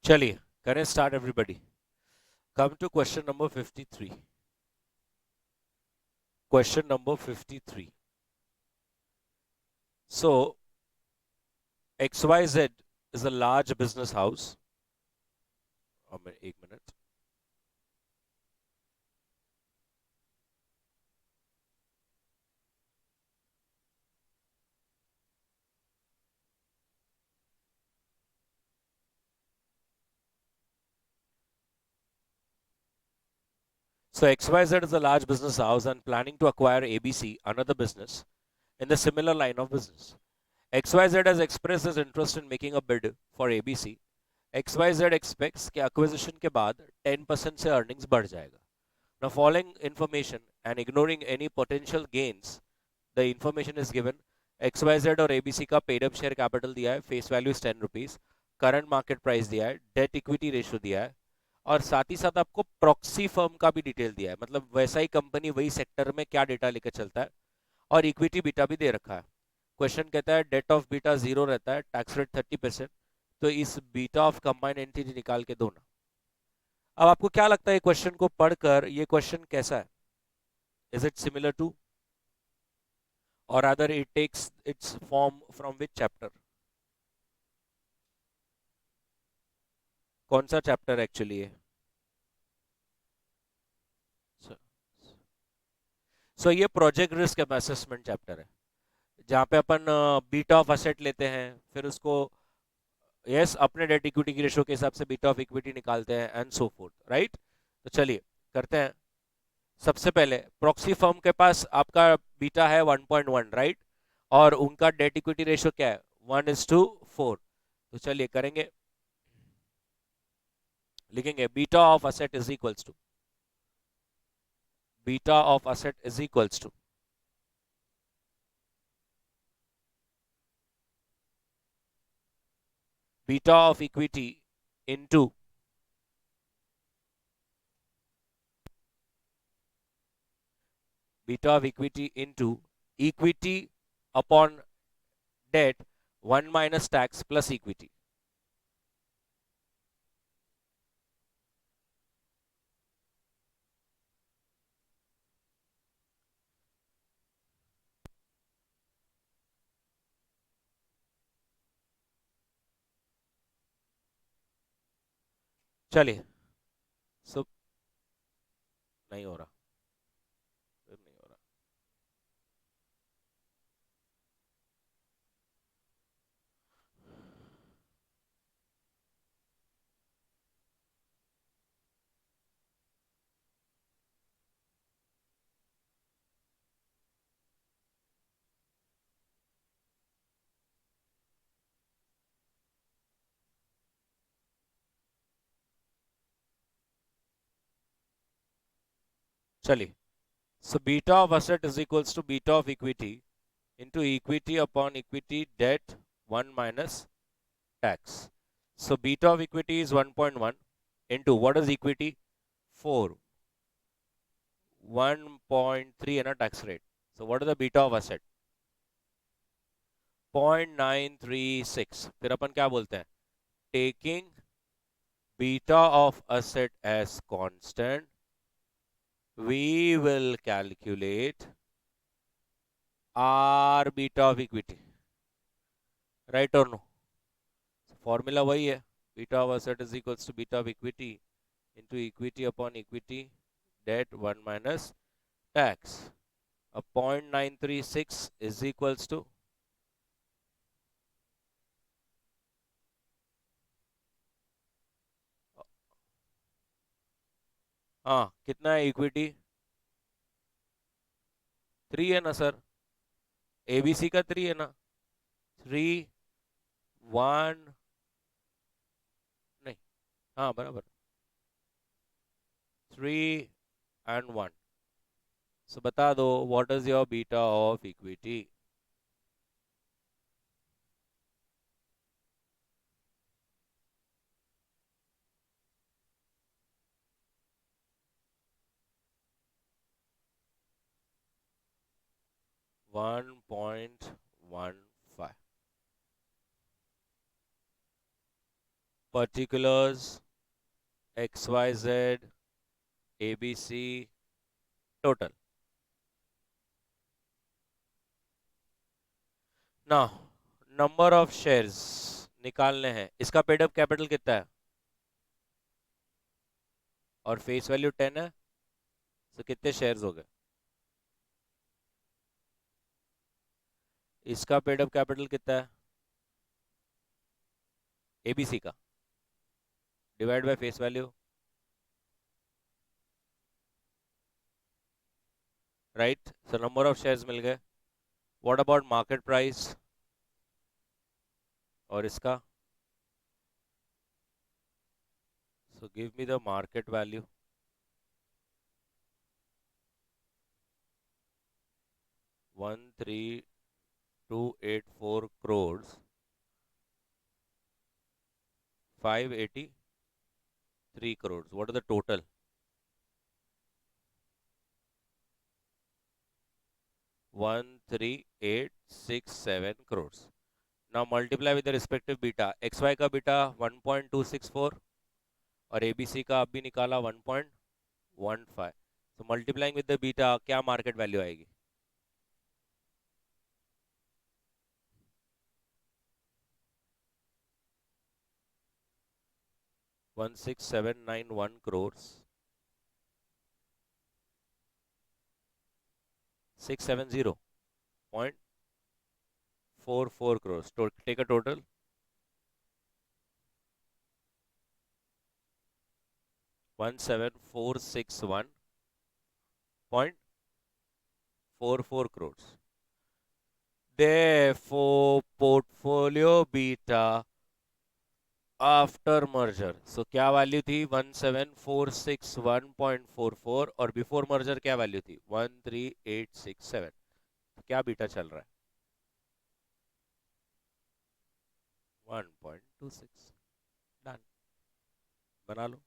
चलिए करें start everybody. Come to question number 53. Question number 53. So XYZ is a large business house. एक minute. So XYZ is a large business house and planning to acquire ABC, another business, in the similar line of business. XYZ has expressed his interest in making a bid for ABC. XYZ expects कि acquisition के बाद 10% से earnings बढ़ जाएगा. Now following information and ignoring any potential gains, the information is given. XYZ और ABC का paid up share capital दिया है, face value is 10 rupees, current market price दिया है, डेट इक्विटी रेशियो दिया है, और साथ ही साथ आपको प्रॉक्सी फर्म का भी डिटेल दिया है, मतलब वैसा ही कंपनी वही सेक्टर में क्या डेटा लेकर चलता है, और इक्विटी बीटा भी दे रखा है. क्वेश्चन कहता है डेट ऑफ बीटा 0 रहता है, टैक्स रेट 30%, तो इस बीटा ऑफ कंबाइंड एंटिटी निकाल के दो ना. अब आपको क्या लगता है क्वेश्चन को पढ़कर ये क्वेश्चन कैसा है? Is it similar to, or rather it takes its form from which chapter? कौन सा चैप्टर एक्चुअली है? सो ये प्रोजेक्ट रिस्क असेसमेंट चैप्टर है, जहाँ पे अपन बीटा ऑफ असेट लेते हैं, फिर उसको यस अपने डेट इक्विटी की रेशो के हिसाब से बीटा ऑफ इक्विटी निकालते हैं एंड सो फोर्थ, राइट? तो चलिए करते हैं. सबसे पहले प्रॉक्सी फर्म के पास आपका बीटा है 1.1, राइट? और उनका डेट इक्विटी रेशो क्या है? 1:4. तो चलिए करेंगे, लिखेंगे beta of asset is equals to, beta of asset is equals to beta of equity into equity upon debt 1 minus tax plus equity. चलिए सो नहीं हो रहा, फिर नहीं हो रहा. चलिए, so beta of asset is equals to beta of equity into equity upon equity debt 1 minus tax. So beta of equity is 1.1 into what is equity? 4. 1.3 है ना tax rate. So what is the beta of asset? 0.936. फिर अपन क्या बोलते हैं? Taking beta of asset as constant, we will calculate our beta of equity, right और no? Formula वही है, beta of asset is equals to beta of equity into equity upon equity debt 1 minus tax. अब 0.936 is equals to, हाँ कितना है equity? 3 है ना sir? ABC का 3 है ना? 3 1 नहीं, हाँ बराबर, 3 and 1. So बता दो what is your beta of equity? One point one five. particulars XYZ ABC total. Now number of shares निकालने हैं. इसका पेड अप कैपिटल कितना है और फेस वैल्यू 10 है, तो कितने शेयर्स हो गए? इसका पेड अप कैपिटल कितना है एबीसी का, divide by face value, right? So number of shares मिल गए. व्हाट अबाउट मार्केट प्राइस और इसका? So give me the market value. 13,284 crores, 583 crores. What are the total? 13,867 crores. Now multiply with the respective beta. XY का beta 1.264 और ABC का अभी निकाला 1.15. So multiplying with the beta क्या market value आएगी? 16,791 crores, 670.44 crores. Take a total. 17,461.44 crores. Therefore, portfolio beta after merger, so क्या value थी? 17,461.44 और बिफोर मर्जर क्या वैल्यू थी? 13,867. क्या बीटा चल रहा है? 1.26. डन. बना लो.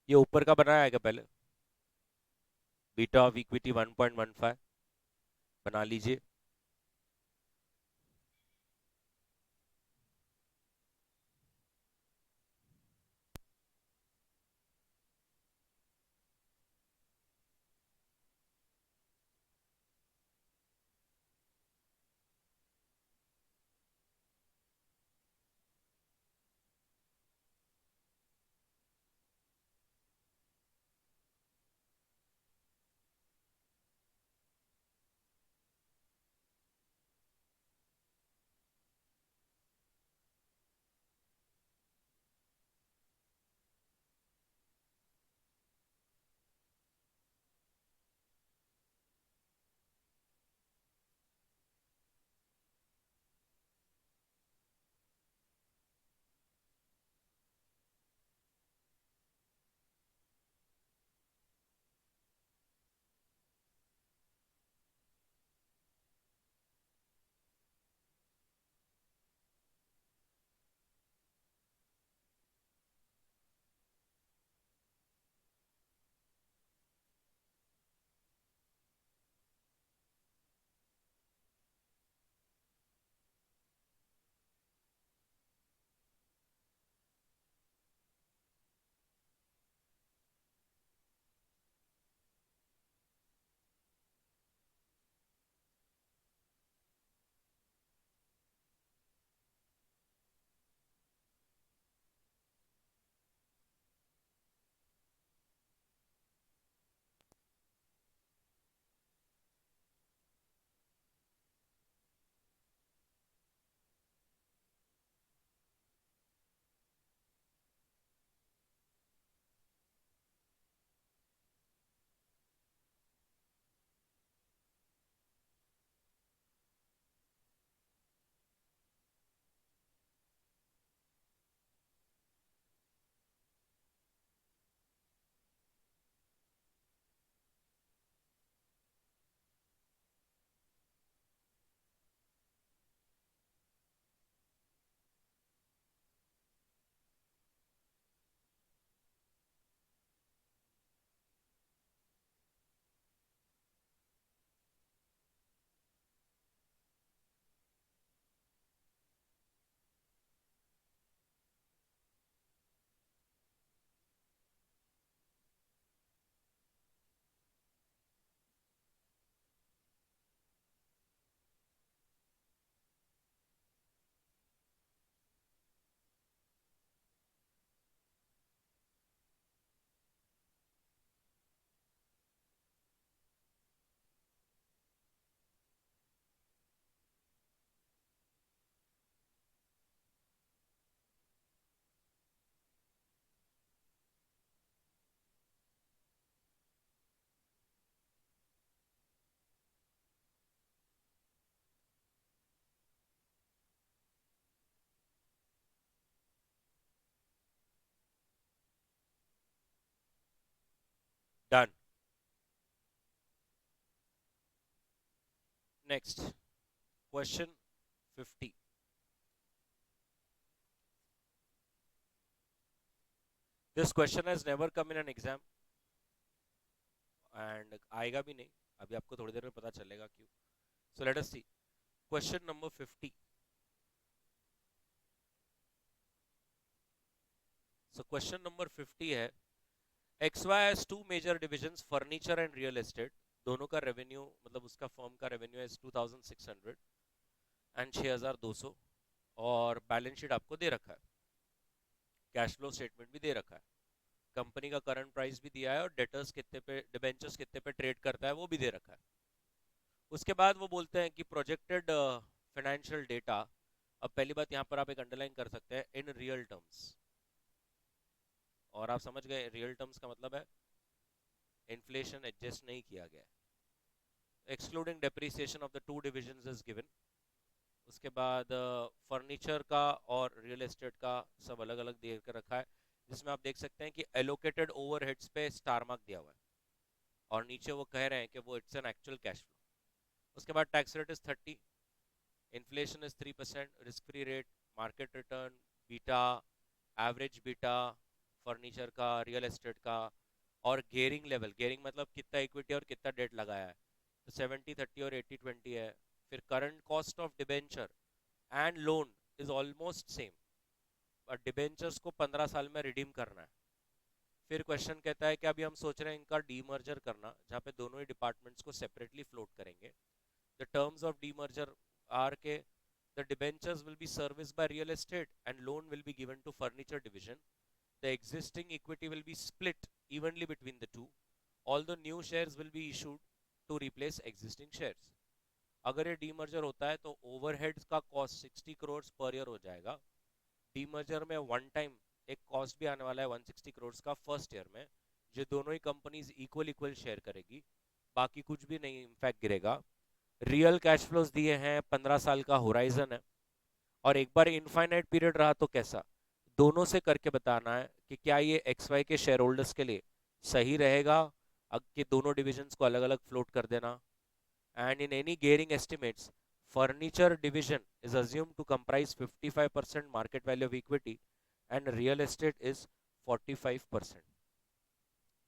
ये ऊपर का बनाया है क्या पहले? बीटा ऑफ इक्विटी 1.15 बना लीजिए. Next question 50. This question has never come in an exam and आएगा भी नहीं. अभी आपको थोड़ी देर में पता चलेगा क्यों. So let us see question number 50. So question number 50 है XY has two major divisions, furniture and real estate. दोनों का रेवेन्यू मतलब उसका फर्म का रेवेन्यू है 2600 एंड 6200 और बैलेंस शीट आपको दे रखा है, कैश फ्लो स्टेटमेंट भी दे रखा है, कंपनी का करंट प्राइस भी दिया है और डेटर्स कितने पे, डिबेंचर्स कितने पे ट्रेड करता है वो भी दे रखा है. उसके बाद वो बोलते हैं कि प्रोजेक्टेड फाइनेंशियल डेटा. अब पहली बात यहाँ पर आप एक अंडरलाइन कर सकते हैं इन रियल टर्म्स, और आप समझ गए रियल टर्म्स का मतलब है इन्फ्लेशन एडजस्ट नहीं किया गया, excluding depreciation of the two divisions is given. उसके बाद फर्नीचर का और रियल एस्टेट का सब अलग अलग दे कर रखा है, जिसमें आप देख सकते हैं कि एलोकेटेड ओवरहेड्स पे स्टार मार्क दिया हुआ है और नीचे वो कह रहे हैं कि वो it's an actual cash flow. उसके बाद tax rate is 30, inflation is 3%, risk free rate, market return, beta, average beta furniture का, रियल एस्टेट का, और गेयरिंग लेवल. गेयरिंग मतलब कितना इक्विटी और कितना डेट लगाया है, तो 70-30 और 80-20 है. फिर current cost of debenture and loan is almost same, और डिबेंचर्स को 15 साल में रिडीम करना है. फिर क्वेश्चन कहता है कि अभी हम सोच रहे हैं इनका डीमर्जर करना, जहाँ पे दोनों ही डिपार्टमेंट्स को सेपरेटली फ्लोट करेंगे. The terms of demerger are के the debentures will be serviced by real estate and loan will be given to furniture division. The existing equity will be split evenly between the two. All the new shares will be issued to replace existing shares. अगर ये demerger होता है तो overheads का cost 60 crore per year हो जाएगा. Demerger में one time एक कॉस्ट भी आने वाला है 160 करोड़ का फर्स्ट ईयर में, जो दोनों ही कंपनीज इक्वल इक्वल शेयर करेगी, बाकी कुछ भी नहीं इम्पैक्ट गिरेगा. रियल कैश फ्लोज दिए हैं, 15 साल का होराइजन है, और एक बार इनफाइनाइट पीरियड रहा तो कैसा, दोनों से करके बताना है कि क्या ये XY के शेयर होल्डर्स के लिए सही रहेगा कि दोनों डिविजन्स को अलग अलग फ्लोट कर देना. And in any gearing estimates furniture division is assumed to comprise 55% market value of equity and real estate is 45%.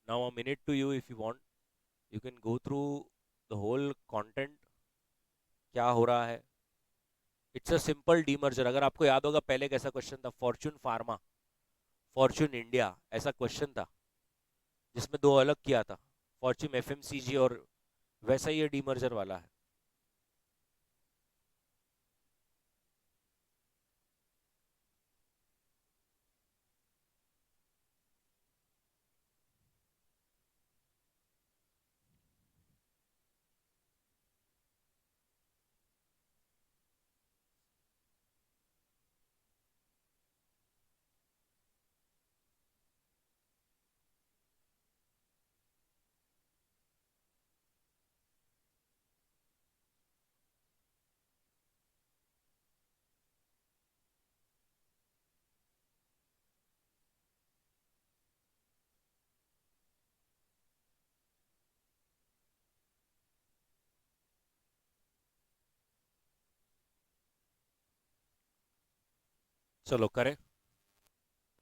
Now a minute to you, if you want you can go through the whole content, क्या हो रहा है. It's a simple demerger. अगर आपको याद होगा पहले कैसा क्वेश्चन था, फॉर्च्यून फार्मा, फॉर्च्यून इंडिया, ऐसा क्वेश्चन था जिसमें दो अलग किया था, फॉर्च्यून FMCG, और वैसा ही ये डीमर्जर वाला है. चलो करें.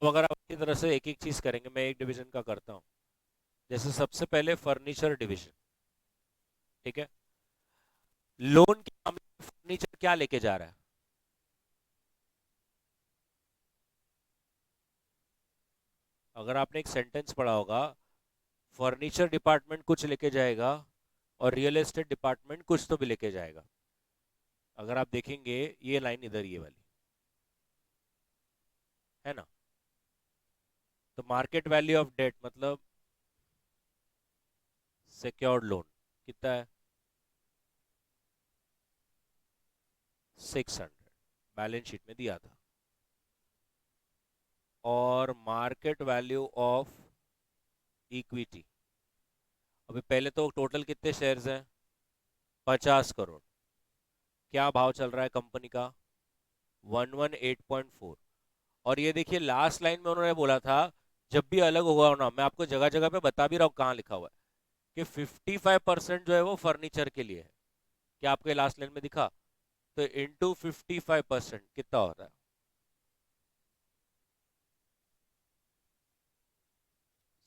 तो अगर आप अपनी तरह से एक एक चीज करेंगे, मैं एक डिवीजन का करता हूँ. जैसे सबसे पहले फर्नीचर डिवीजन, ठीक है. लोन के मामले में फर्नीचर क्या लेके जा रहा है, अगर आपने एक सेंटेंस पढ़ा होगा, फर्नीचर डिपार्टमेंट कुछ लेके जाएगा और रियल एस्टेट डिपार्टमेंट कुछ तो भी लेके जाएगा. अगर आप देखेंगे ये लाइन इधर, ये वाली है ना, तो मार्केट वैल्यू ऑफ डेट मतलब सिक्योर्ड लोन कितना है, 600, बैलेंस शीट में दिया था. और मार्केट वैल्यू ऑफ इक्विटी, अभी पहले तो टोटल कितने शेयर्स हैं, 50 करोड़. क्या भाव चल रहा है कंपनी का, 118.4. और ये देखिए लास्ट लाइन में उन्होंने बोला था जब भी अलग होगा ना, मैं आपको जगह जगह पे बता भी रहा हूँ कहाँ लिखा हुआ है, कि 55% जो है वो फर्नीचर के लिए है. क्या आपके लास्ट लाइन में दिखा? तो इंटू 55% कितना होता है?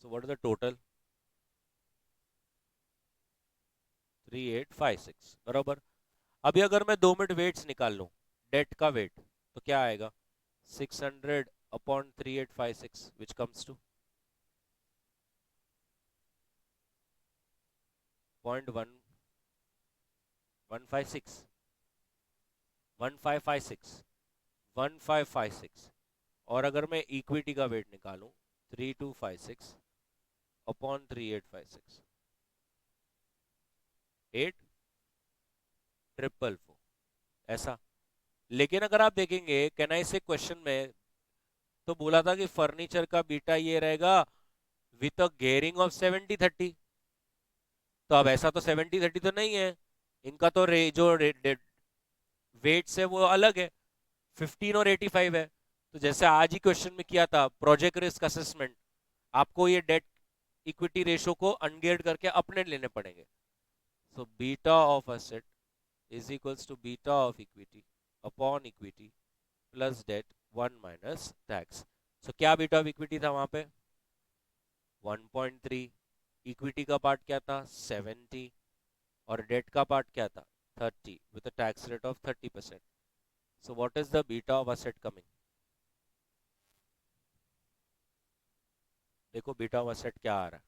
सो व्हाट इज द टोटल? 3856 बराबर। अभी अगर मैं 2 मिनट वेट्स निकाल लूं, डेट का वेट, तो क्या आएगा? 600 अपॉन 3856 विच कम्स टू 0.1156, 1556, 1556। और अगर मैं इक्विटी का वेट निकालूं, 3256 अपॉन 3856, 8444, ऐसा। लेकिन अगर आप देखेंगे कैन आई से क्वेश्चन में, तो बोला था कि फर्नीचर का बीटा ये रहेगा विथ अ गेयरिंग ऑफ 70/30। तो अब ऐसा तो 70/30 तो नहीं है, इनका तो जो वेट्स है वो अलग है, 15 और 85 है। तो जैसे आज ही क्वेश्चन में किया था प्रोजेक्ट रिस्क असेसमेंट, आपको ये डेट इक्विटी रेशो को अनगेयर्ड करके अपने लेने पड़ेंगे। So beta of asset is equals to beta of equity upon equity plus debt 1 minus tax. So क्या बीटा ऑफ इक्विटी था वहां पे? 1.3। इक्विटी का पार्ट क्या था? 70। और डेट का पार्ट क्या था? 30 with a tax rate of 30%। So what is the beta of asset coming? देखो बीटा ऑफ असेट क्या आ रहा है?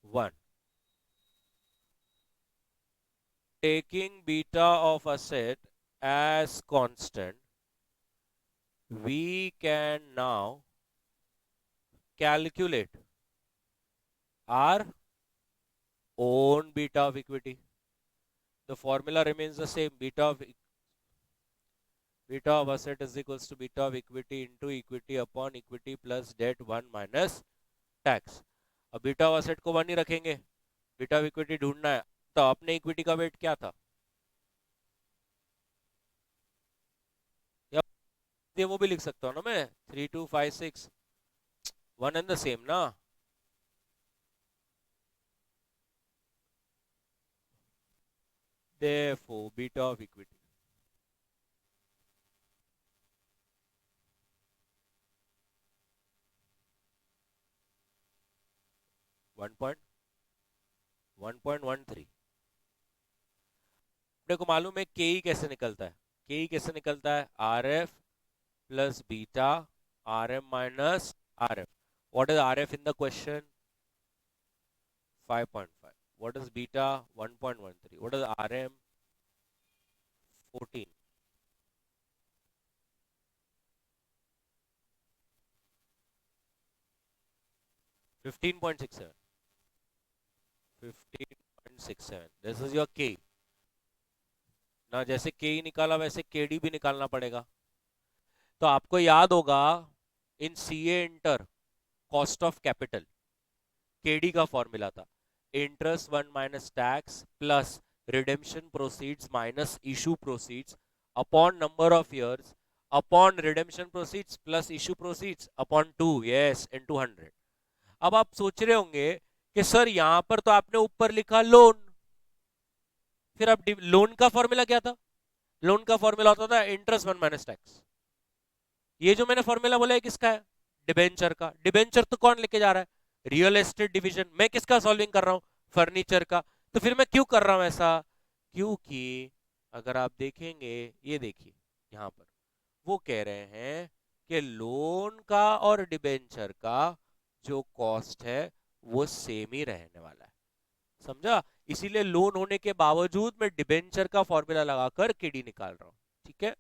1। Taking beta of asset as constant, we can now calculate our own beta of equity. The formula remains the same. Beta of asset is equals to beta of equity into equity upon equity plus debt 1 minus tax. अब beta of asset को 1 ही रखेंगे, beta of equity ढूंढना है। तो अपने equity का wait क्या था? या ये वो भी लिख सकता हूँ ना मैं, 3256, वन एंड द सेम ना। Therefore beta of equity 1.13। अपने को मालूम है के ई कैसे निकलता है। के ई कैसे निकलता है? R F plus beta R M minus R F. What is R F in the question? 5.5। What is beta? 1.13। What is R M? 14। 15.67। 15.67, this is your K ना। जैसे के ई निकाला वैसे के डी भी निकालना पड़ेगा। तो आपको याद होगा in C A inter cost of capital, KD का फॉर्मूला था interest 1 minus tax plus redemption proceeds minus issue proceeds upon number of years upon redemption proceeds plus issue proceeds upon 2, yes, into 100। अब आप सोच रहे होंगे कि sir यहां पर तो आपने ऊपर लिखा लोन, फिर आप लोन का फॉर्मूला क्या था? लोन का फॉर्मूला होता था इंटरेस्ट 1 माइनस टैक्स। ये जो मैंने फॉर्मूला बोला है किसका है? डिबेंचर का। डिबेंचर तो कौन लेके जा रहा है? Real estate division. मैं किसका सॉल्विंग कर रहा हूं? फर्नीचर का। तो फिर मैं क्यों कर रहा हूं ऐसा? क्योंकि अगर आप देखेंगे, ये देखिए यहां पर वो कह रहे हैं कि लोन का और डिबेंचर का जो कॉस्ट है वो सेम ही रहने वाला है। समझा? इसीलिए लोन होने के बावजूद मैं डिबेंचर का फॉर्मूला लगाकर केडी निकाल रहा हूं। ठीक है?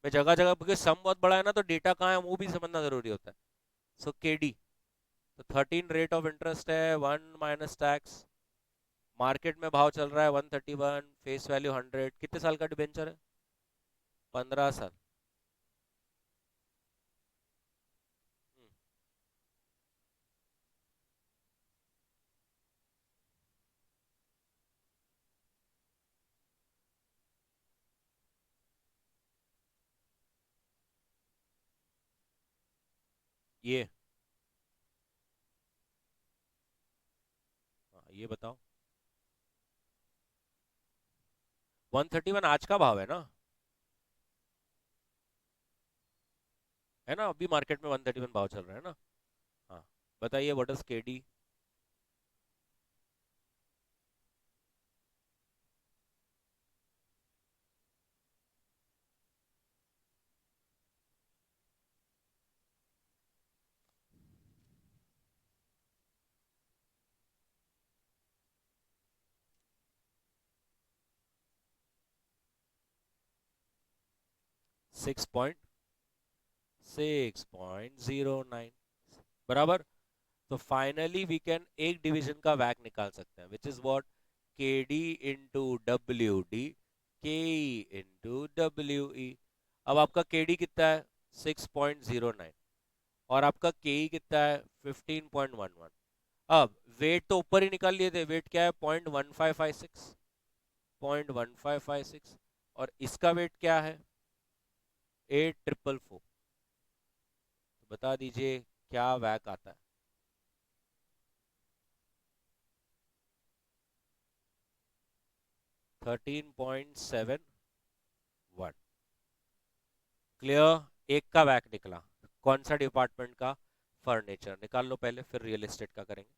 मैं जगह जगह, क्योंकि सम बहुत बड़ा है ना, तो डेटा कहाँ है वो भी समझना जरूरी होता है। सो केडी, तो 13 रेट ऑफ इंटरेस्ट है, 1 माइनस टैक्स। मार्केट में भाव चल रहा है 131, फेस वैल्यू 100। कितने साल का डिबेंचर है? 15 साल। हम्म, ये ये बताओ। 131 आज का भाव है ना, है ना, अभी मार्केट में 131 भाव चल रहा है ना। हाँ, बताइए व्हाट इज केडी। 6.09 बराबर। तो फाइनली वी कैन एक डिवीजन का वैक निकाल सकते हैं, विच इज व्हाट, के डी इंटू डब्ल्यू डी, के ई इंटू डब्ल्यू ई। अब आपका के डी कितना है, 6.09, और आपका के ई कितना है, 15.11। अब वेट तो ऊपर ही निकाल लिए थे, वेट क्या है, 0.1556, 0.1556, और इसका वेट क्या है, 8444। बता दीजिए क्या वैक आता है। 13.71। क्लियर, एक का वैक निकला। कौन सा डिपार्टमेंट का, फर्नीचर। निकाल लो पहले, फिर रियल एस्टेट का करेंगे।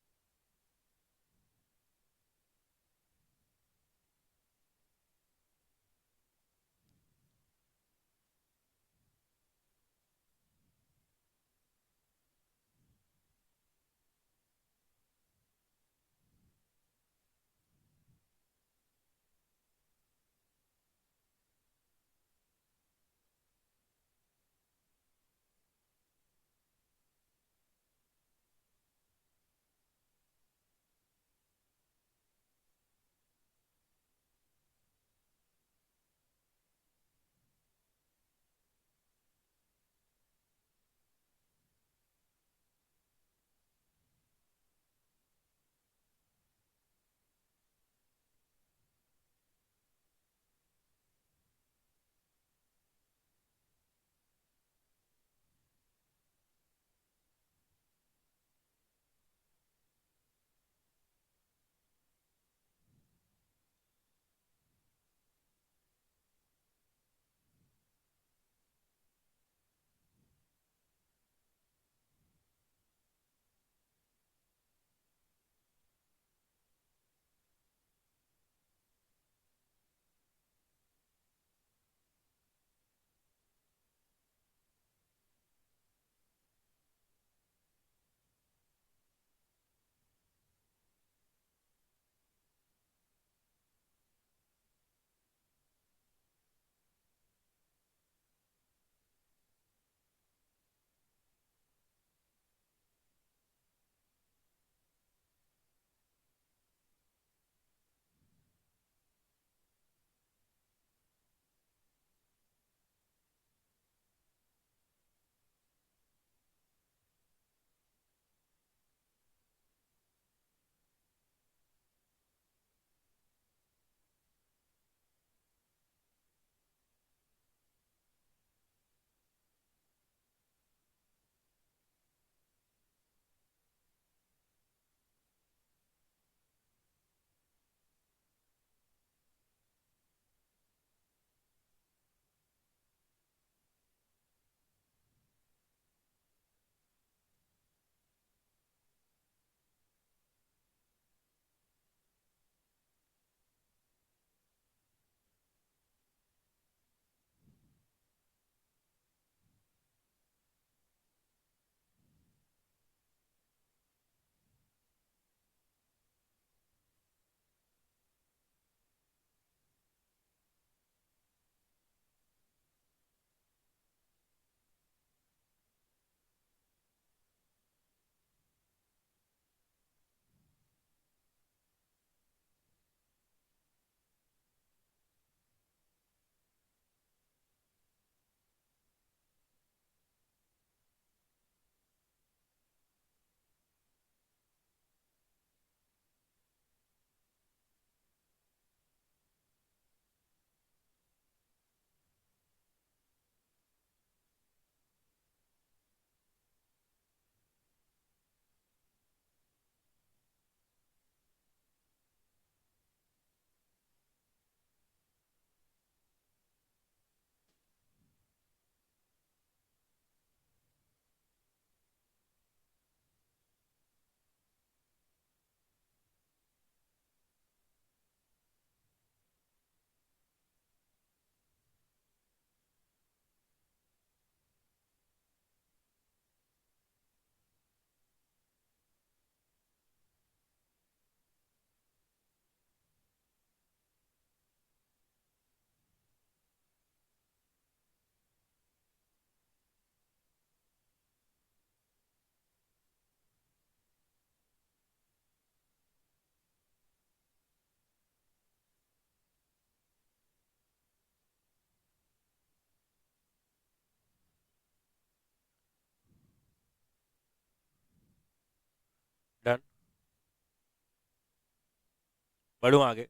बढ़ू आगे।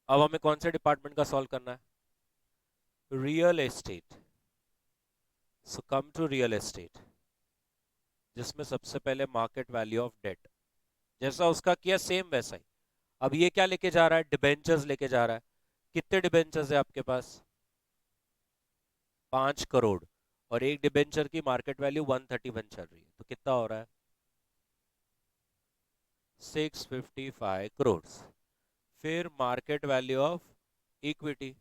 अब हमें कौन से डिपार्टमेंट का सॉल्व करना है? Real estate. So come to real estate, जिसमें सबसे पहले मार्केट वैल्यू ऑफ डेट, जैसा उसका किया सेम वैसा ही। अब ये क्या लेके जा रहा है? डिबेंचर्स लेके जा रहा है। कितने डिबेंचर्स है आपके पास? 5 करोड़। और एक डिबेंचर की मार्केट वैल्यू 131 चल रही है, तो कितना हो रहा है? 655 करोड़। फिर मार्केट वैल्यू ऑफ इक्विटी।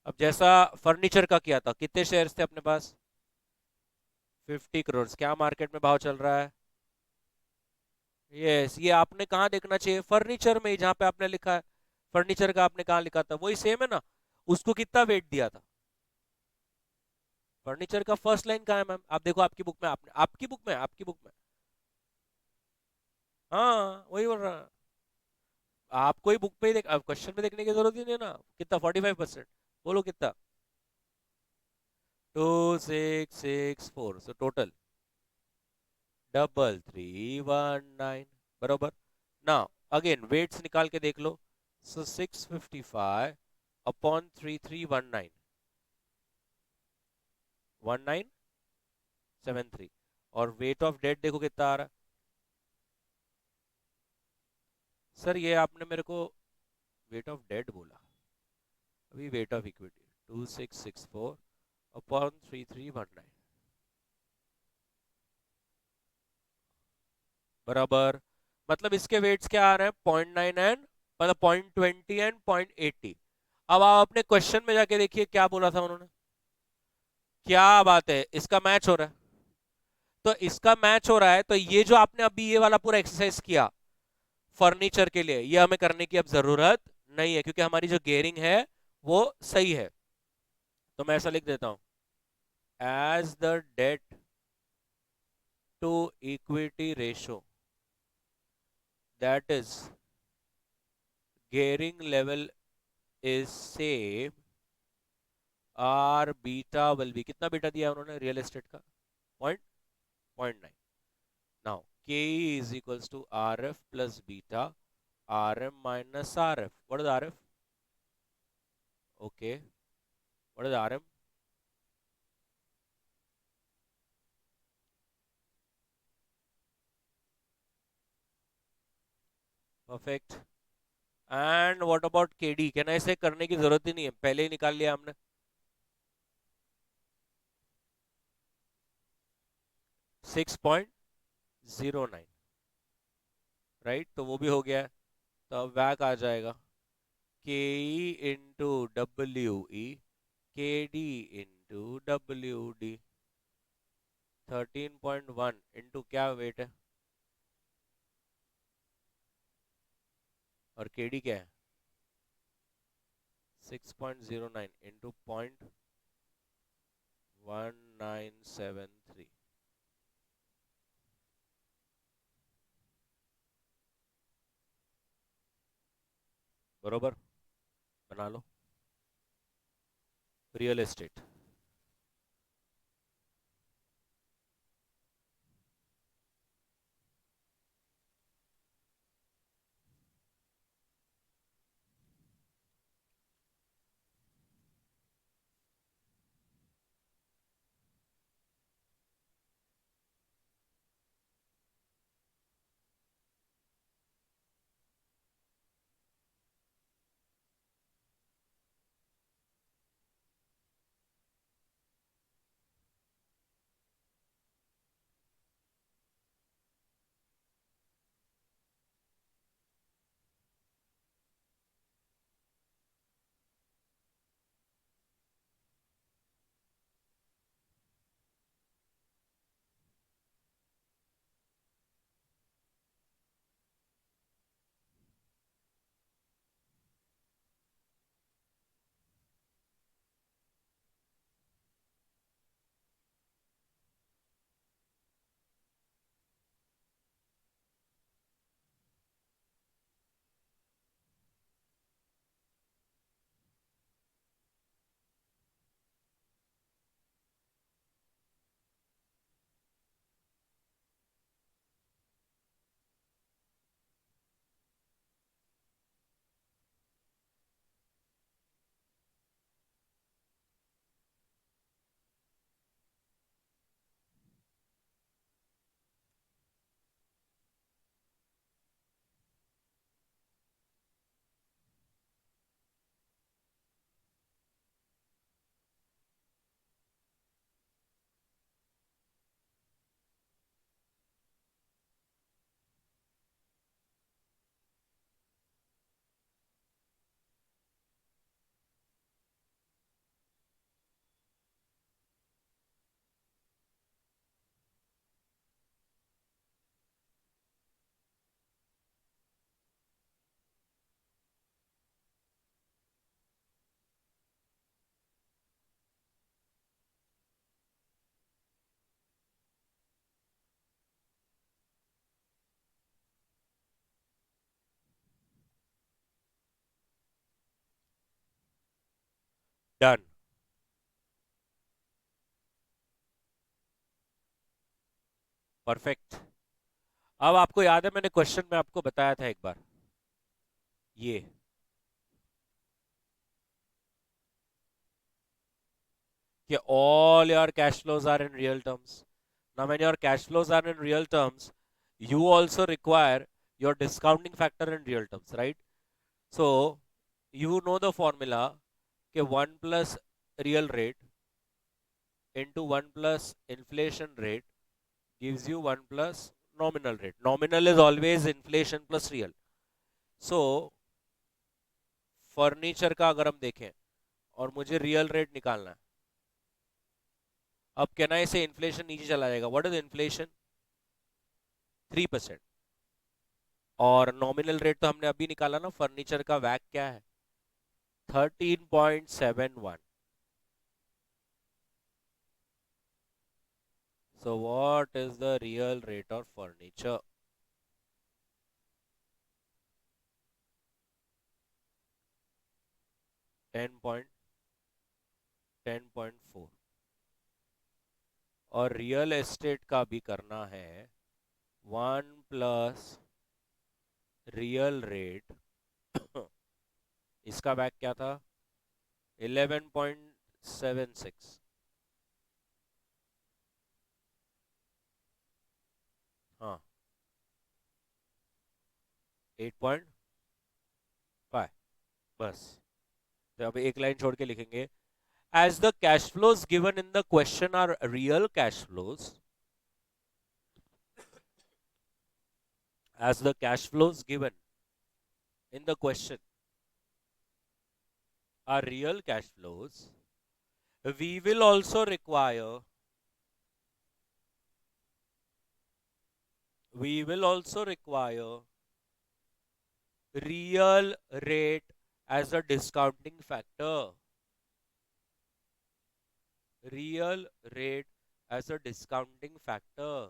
अब जैसा फर्नीचर का किया था, कितने शेयर्स थे अपने पास? 50 करोड़। क्या मार्केट में भाव चल रहा है? यस, ये आपने कहाँ देखना चाहिए? फर्नीचर में ही, जहां पे आपने लिखा है फर्नीचर का, आपने कहाँ लिखा था? वही सेम है ना। उसको कितना वेट दिया था? फर्नीचर का फर्स्ट लाइन कहाँ है मैम? आप देखो आपकी बुक में, आपने आपकी बुक में। हाँ वही बोल रहा। आपको ही बुक पे ही देख, क्वेश्चन पे देखने की जरूरत ही नहीं है ना। कितना? 45%। बोलो कितना? 2664। So total 3319। बरोबर। नाउ अगेन वेट्स निकाल के देख लो। सो 655 अपॉन 3319, 1973। और वेट ऑफ डेट देखो कितना आ रहा है। सर ये आपने मेरे को वेट ऑफ डेट बोला, अभी वेट ऑफ इक्विटी 2664 अपॉन 3319 बराबर। मतलब इसके वेट्स क्या आ रहे हैं? 0.9 एंड, मतलब 0.20 एंड 0.80। अब आप अपने क्वेश्चन में जाके देखिए क्या बोला था उन्होंने। क्या बात है, इसका मैच हो रहा है। तो इसका मैच हो रहा है, तो ये जो आपने अभी ये वाला पूरा एक्सरसाइज किया फर्नीचर के लिए, ये हमें करने की अब जरूरत नहीं है, क्योंकि हमारी जो गेयरिंग है वो सही है। तो मैं ऐसा लिख देता हूं, as the debt to equity ratio, that is gearing level is same, R beta will be, कितना बीटा दिया उन्होंने रियल एस्टेट का? Point 0.9। Now K is equals to R F plus beta, R M minus R F. What is R F? Okay, what is R M? Perfect. And what about K D? कहना इसे करने की जरूरत ही नहीं है, पहले ही निकाल लिया हमने। 6.09, राइट, तो वो भी हो गया है। तो अब वैक आ जाएगा, के ई इंटू डब्ल्यू ई, के D into W D. 13.1 into क्या वेट है, और के डी क्या है? 6.09 इंटू 0.1973। बरोबर, बना लो। Real estate. डन। परफेक्ट। अब आपको याद है मैंने क्वेश्चन में आपको बताया था एक बार, ये कि all your cash flows are in real terms. Now, when your cash flows are in real terms, you also require your discounting factor in real terms, right? So, you know the formula कि 1 plus real rate into 1 plus inflation rate gives you 1 plus nominal rate. Nominal is always inflation plus real. So, furniture का अगर हम देखें और मुझे real rate निकालना है, अब कहना है से इन्फ्लेशन नीचे चला जाएगा. What is inflation? 3%. और नॉमिनल रेट तो हमने अभी निकाला ना, फर्नीचर का वैक क्या है? 13.71. So what is the real rate of furniture? 10.4. और रियल एस्टेट का भी करना है 1 प्लस रियल रेट. इसका वैक क्या था? 11.76. हाँ, 8.5. बस. तो अब एक लाइन छोड़ के लिखेंगे, as the cash flows given in the question are real cash flows, as the cash flows given in the question are real cash flows, we will also require real rate as a discounting factor. Real rate as a discounting factor.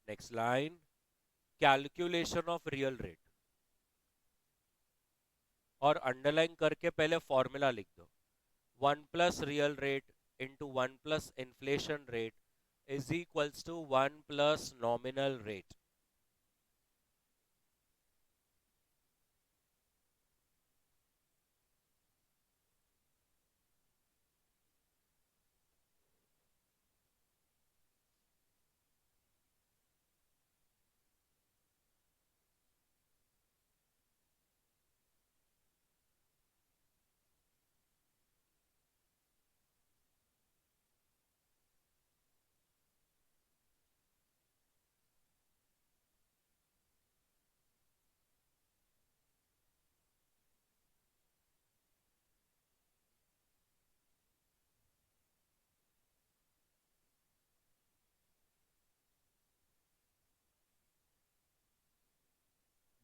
Next line, calculation of real rate. और underline करके पहले formula लिख दो. 1 plus real rate into 1 plus inflation rate is equals to 1 plus nominal rate.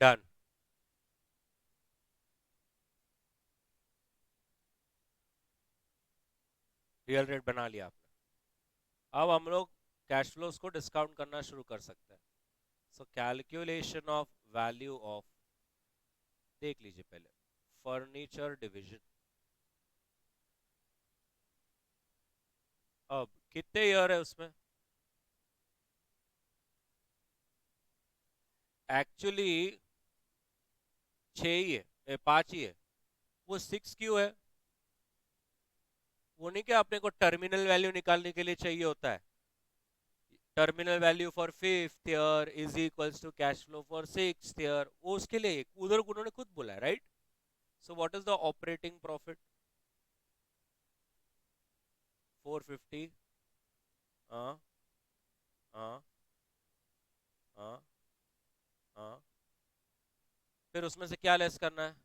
Done. Real rate बना लिया आपने. अब हम लोग कैश फ्लोज को डिस्काउंट करना शुरू कर सकते हैं. So calculation of value of, देख लीजिए पहले, फर्नीचर डिवीजन. अब कितने ईयर है उसमें? एक्चुअली 6 ही है, 5 ही है. वो 6 क्यों है? वो नहीं, क्या अपने को टर्मिनल वैल्यू निकालने के लिए चाहिए होता है. Terminal value for 5th year is equals to cash flow for 6th year. वो उसके लिए उधर उन्होंने खुद बोला है, right? So what is the operating profit? 450. हाँ, हाँ, हाँ, हाँ. फिर उसमें से क्या लेस करना है?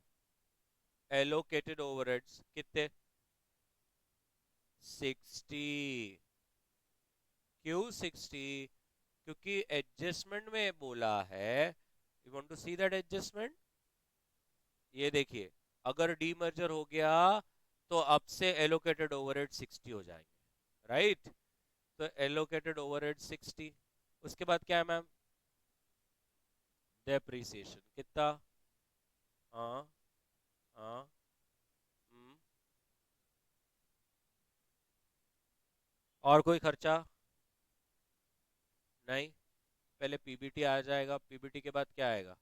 Allocated overheads. कितने? 60. क्यों 60? क्योंकि एडजस्टमेंट में बोला है, you want to see that adjustment. ये देखिए, अगर डीमर्जर हो गया तो अब से एलोकेटेड ओवरहेड 60 हो जाएंगे, राइट? तो एलोकेटेड ओवरहेड 60. उसके बाद क्या है मैम? डेप्रीसिएशन. कितना? हाँ हाँ। हम्म। और कोई खर्चा? नहीं। पहले पीबीटी आ जाएगा, पीबीटी के बाद क्या आएगा?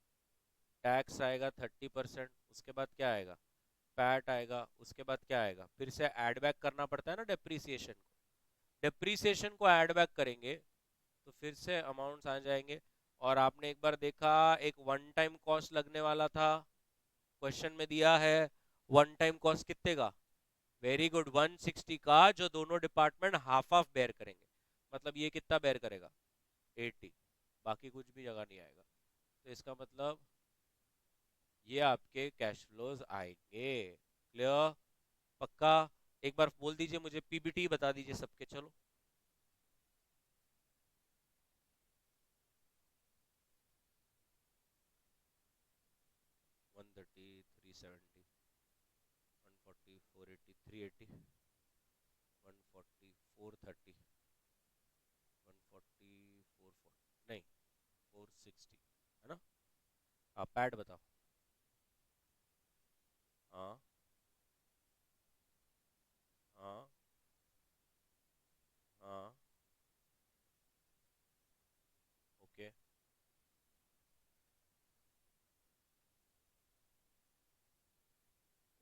टैक्स आएगा 30%, उसके बाद क्या आएगा? पैट आएगा, उसके बाद क्या आएगा? फिर से ऐड बैक करना पड़ता है ना डेप्रीसिएशन को। डेप्रीसिएशन को ऐड बैक करेंगे तो फिर से अमाउंट्स आ जाएंगे। और आपने एक बार देखा, एक वन टाइम कॉस्ट लगने वाला था, क्वेश्चन में दिया है। वन टाइम कॉस्ट कितने का? वेरी गुड, 160 का, जो दोनों डिपार्टमेंट हाफ हाफ बेयर करेंगे। मतलब ये कितना बेयर करेगा? 80। बाकी कुछ भी जगह नहीं आएगा। तो इसका मतलब ये आपके कैश फ्लोज आएंगे। क्लियर? पक्का? एक बार बोल दीजिए, मुझे पीबीटी बता दीजिए सबके, चलो। 130, 370, 140, 480, 380, 140, 430, 140, 440, नहीं, 460, है ना? आप पैड बताओ। हाँ हाँ हाँ। ओके।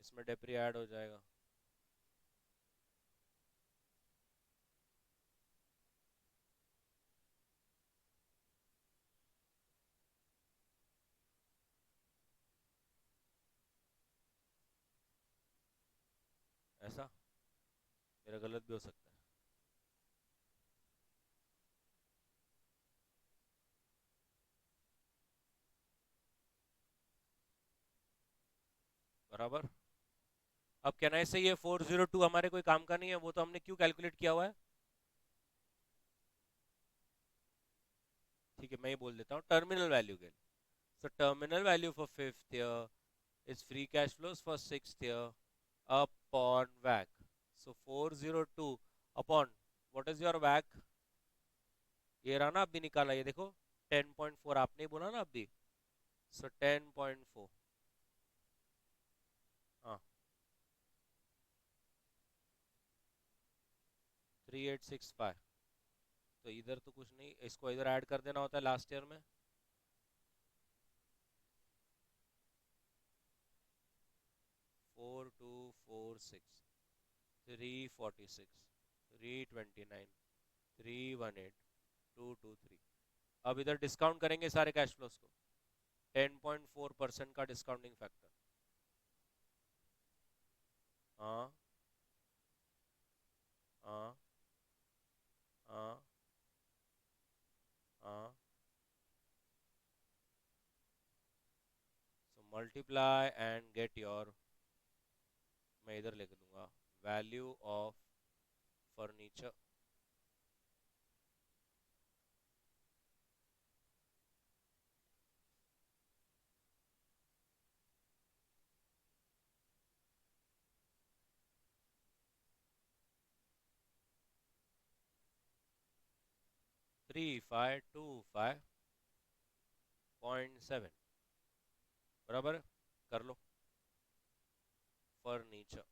इसमें डेप्री ऐड हो जाएगा। ऐसा? मेरा गलत भी हो सकता है। बराबर। अब कहना है से ये 402 हमारे कोई काम का नहीं है, वो तो हमने क्यों कैलकुलेट किया हुआ है? ठीक है, मैं ही बोल देता हूँ टर्मिनल वैल्यू के लिए। So terminal value for fifth year is free cash flows for sixth year upon वैक। So 402 upon, what is your वैक? ये रहा ना, अभी निकाला, ये देखो। 10.4 आपने ही बोला ना अभी। सो 10.4। हाँ। 3865। तो इधर तो कुछ नहीं, इसको इधर ऐड कर देना होता है लास्ट ईयर में। 4246, 346, 329, 318, 223। अब इधर डिस्काउंट करेंगे सारे कैश फ्लोज को। 10.4% का डिस्काउंटिंग फैक्टर। हाँ हाँ हाँ हाँ। So multiply and get your, मैं इधर लिख दूंगा, वैल्यू ऑफ फर्नीचर। 3525.7। बराबर है? कर लो। Furniture.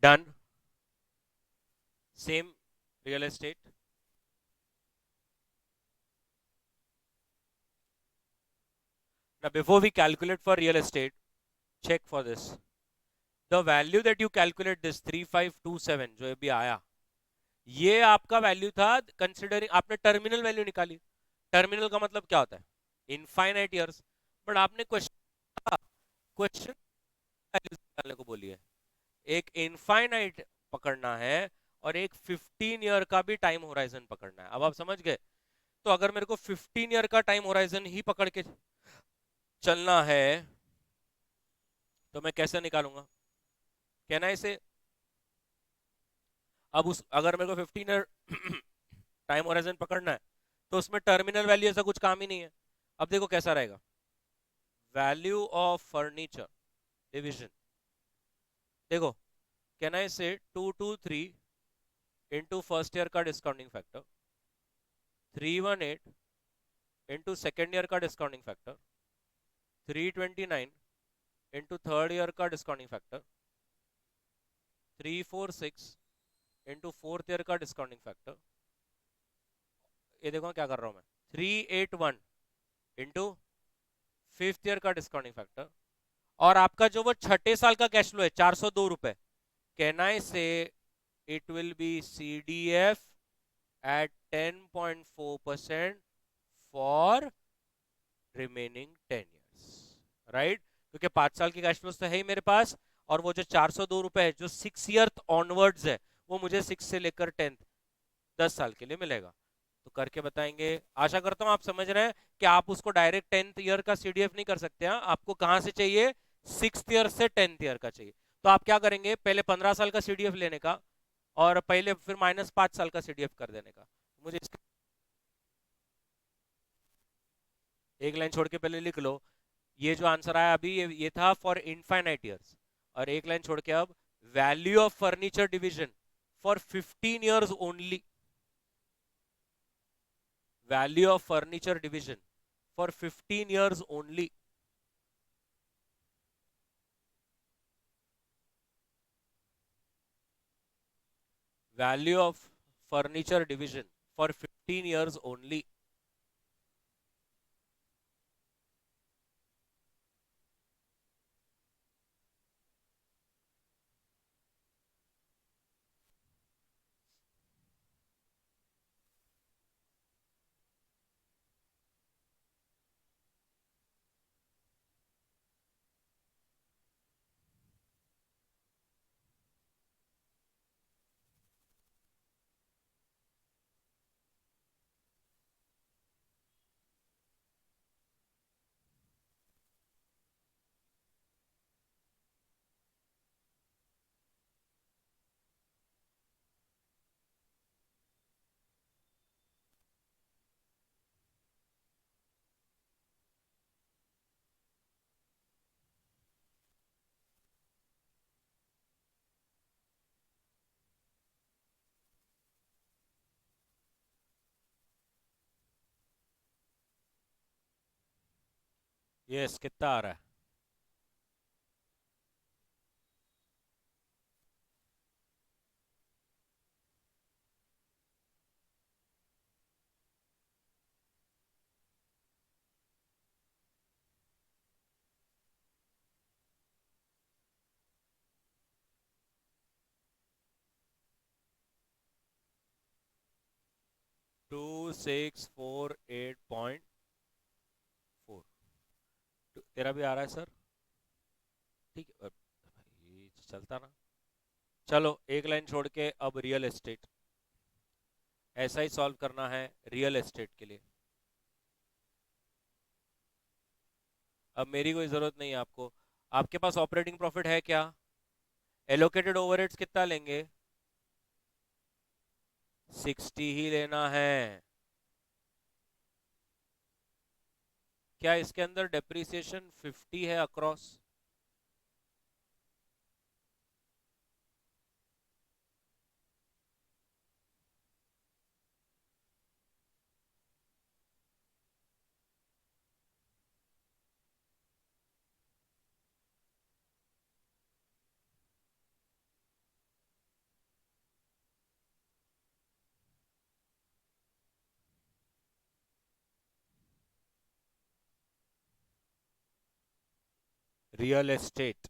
Done. Same real estate. Now, before we calculate for real estate, check for this. The value that you calculate this 3527 जो अभी आया, ये आपका वैल्यू था कंसिडरिंग आपने टर्मिनल वैल्यू निकाली. टर्मिनल का मतलब क्या होता है? Infinite years. बट आपने क्वेश्चन वैल्यू निकालने को बोली है. एक इनफाइनाइट पकड़ना है और एक 15 ईयर का भी टाइम होराइजन पकड़ना है. अब आप समझ गए. तो अगर मेरे को 15 ईयर का टाइम होराइजन ही पकड़ के चलना है तो मैं कैसे निकालूंगा? कहना इसे. अब उस अगर मेरे को 15 ईयर टाइम होराइजन पकड़ना है तो उसमें टर्मिनल वैल्यू ऐसा कुछ काम ही नहीं है. अब देखो कैसा रहेगा. Value of furniture division. देखो कहना इसे 223 इंटू फर्स्ट ईयर का discounting factor, 318 into second year का discounting factor, 329 into third year का discounting factor, 346 into fourth year का डिस्काउंटिंग फैक्टर. ये देखो क्या कर रहा हूं मैं. 381 इंटू फिफ्थ ईयर का डिस्काउंटिंग फैक्टर. और आपका जो वो छठे साल का कैश फ्लो है 402 रुपए. कैन आई से it will be CDF at 10.4% for remaining 10 years. Right. क्योंकि 5 साल की कैश फ्लो तो है ही मेरे पास. और वो जो 402 रुपए है जो 6 ईयर ऑनवर्ड्स है वो मुझे 6 से लेकर 10 10 साल के लिए मिलेगा. तो करके बताएंगे. आशा करता हूं आप समझ रहे हैं कि आप उसको डायरेक्ट 10th ईयर का CDF नहीं कर सकते हैं. आपको कहां से चाहिए? 6th ईयर से 10th ईयर का चाहिए. तो आप क्या करेंगे? पहले 15 साल का CDF लेने का और पहले फिर -5 साल का CDF कर देने का. मुझे एक लाइन छोड़ के पहले लिख लो. ये जो आंसर आया अभी ये था फॉर इनफाइनाइट ईयर्स. और एक लाइन छोड़ के अब value of furniture division for 15 years only. Value of furniture division for 15 years only. Value of furniture division for 15 years only. Yes कितना आ रहा है? 2648.4. तेरा भी आ रहा है सर? ठीक है. भाई चलता ना. चलो एक लाइन छोड़ के अब रियल एस्टेट. ऐसा ही सॉल्व करना है रियल एस्टेट के लिए. अब मेरी कोई जरूरत नहीं है आपको. आपके पास ऑपरेटिंग प्रॉफिट है क्या? एलोकेटेड ओवरहेड्स कितना लेंगे? 60 ही लेना है. क्या इसके अंदर डेप्रिसिएशन 50 है across? Real estate.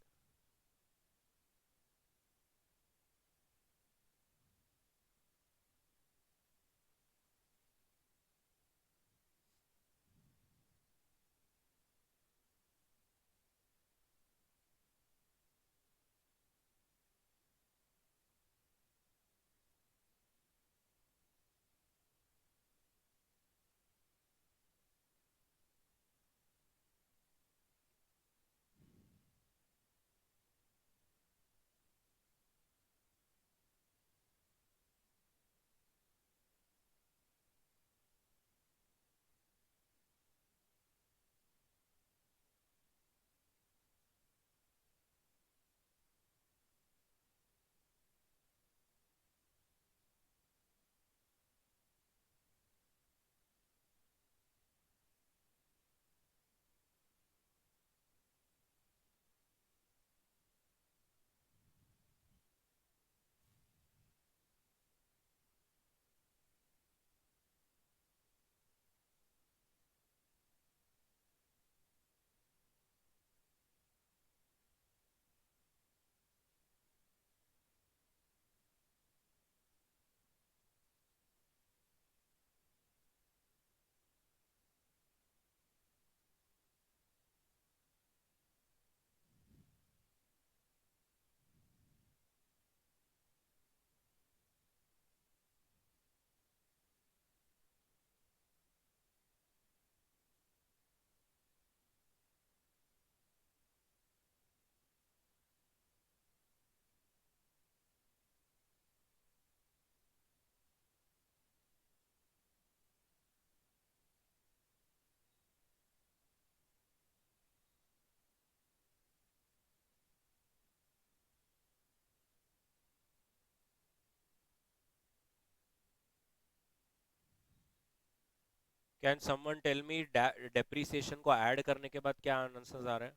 Can someone tell me depreciation को ऐड करने के बाद क्या आंसर्स आ रहे हैं?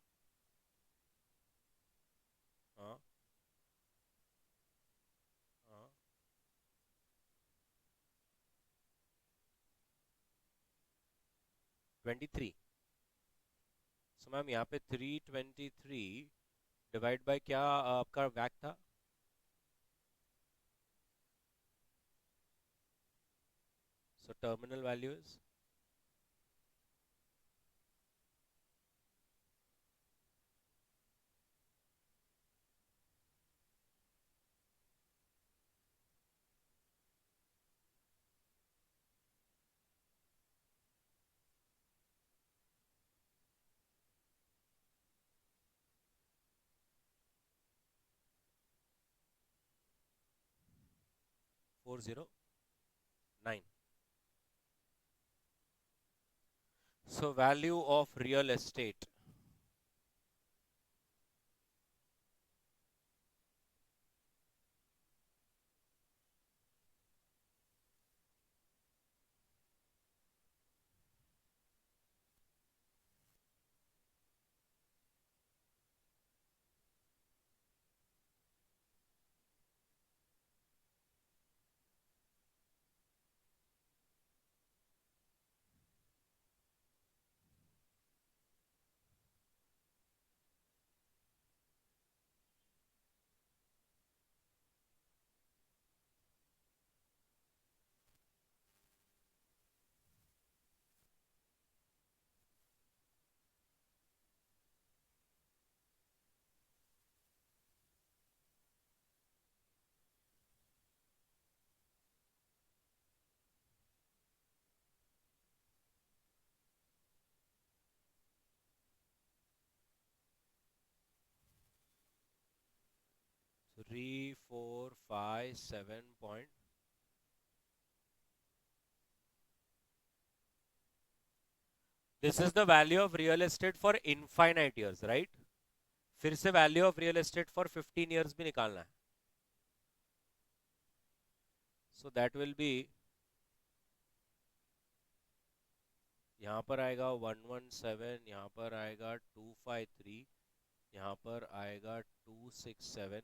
हाँ. हाँ. 23. सो मैम यहाँ पे 323 डिवाइड बाय क्या आपका वैक था? सो terminal value is 409. So value of real estate. Three, four, five, 7 point. This is the value of real estate for infinite years, right? फिर से value of real estate for 15 years भी निकालना है. So that will be, यहाँ पर आएगा 117, यहाँ पर आएगा 253, यहाँ पर आएगा 267,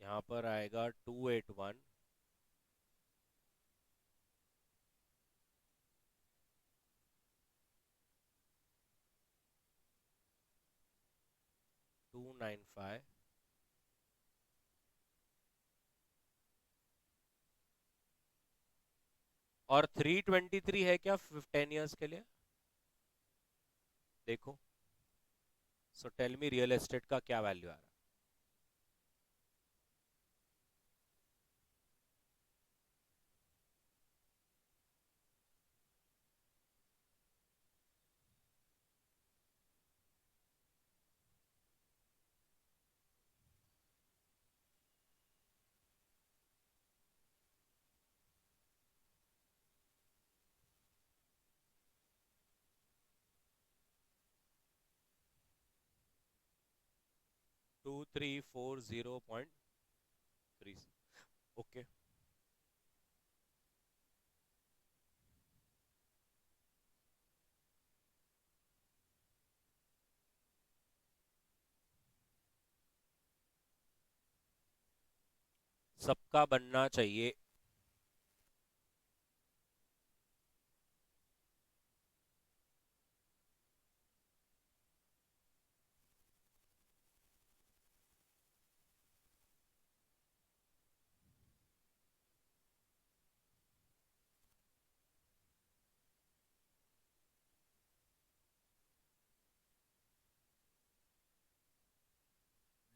यहाँ पर आएगा 281, 295 और 323 है क्या 10 इयर्स के लिए? देखो, so tell me real estate का क्या वैल्यू आ रहा है? 2340.3। ओके, सबका बनना चाहिए।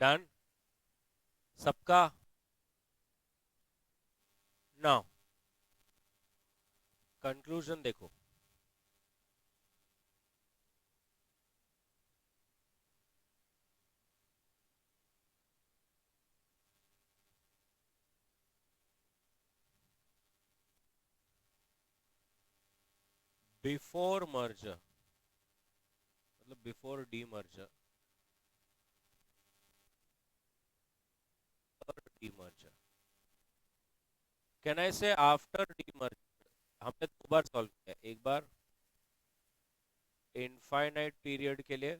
डन, सबका। नाउ कंक्लूजन देखो, बिफोर मर्जर मतलब before D merger, D merger, can I से आफ्टर डी मर्जर? हमने दो बार सॉल्व किया, एक बार इनफाइनाइट पीरियड के लिए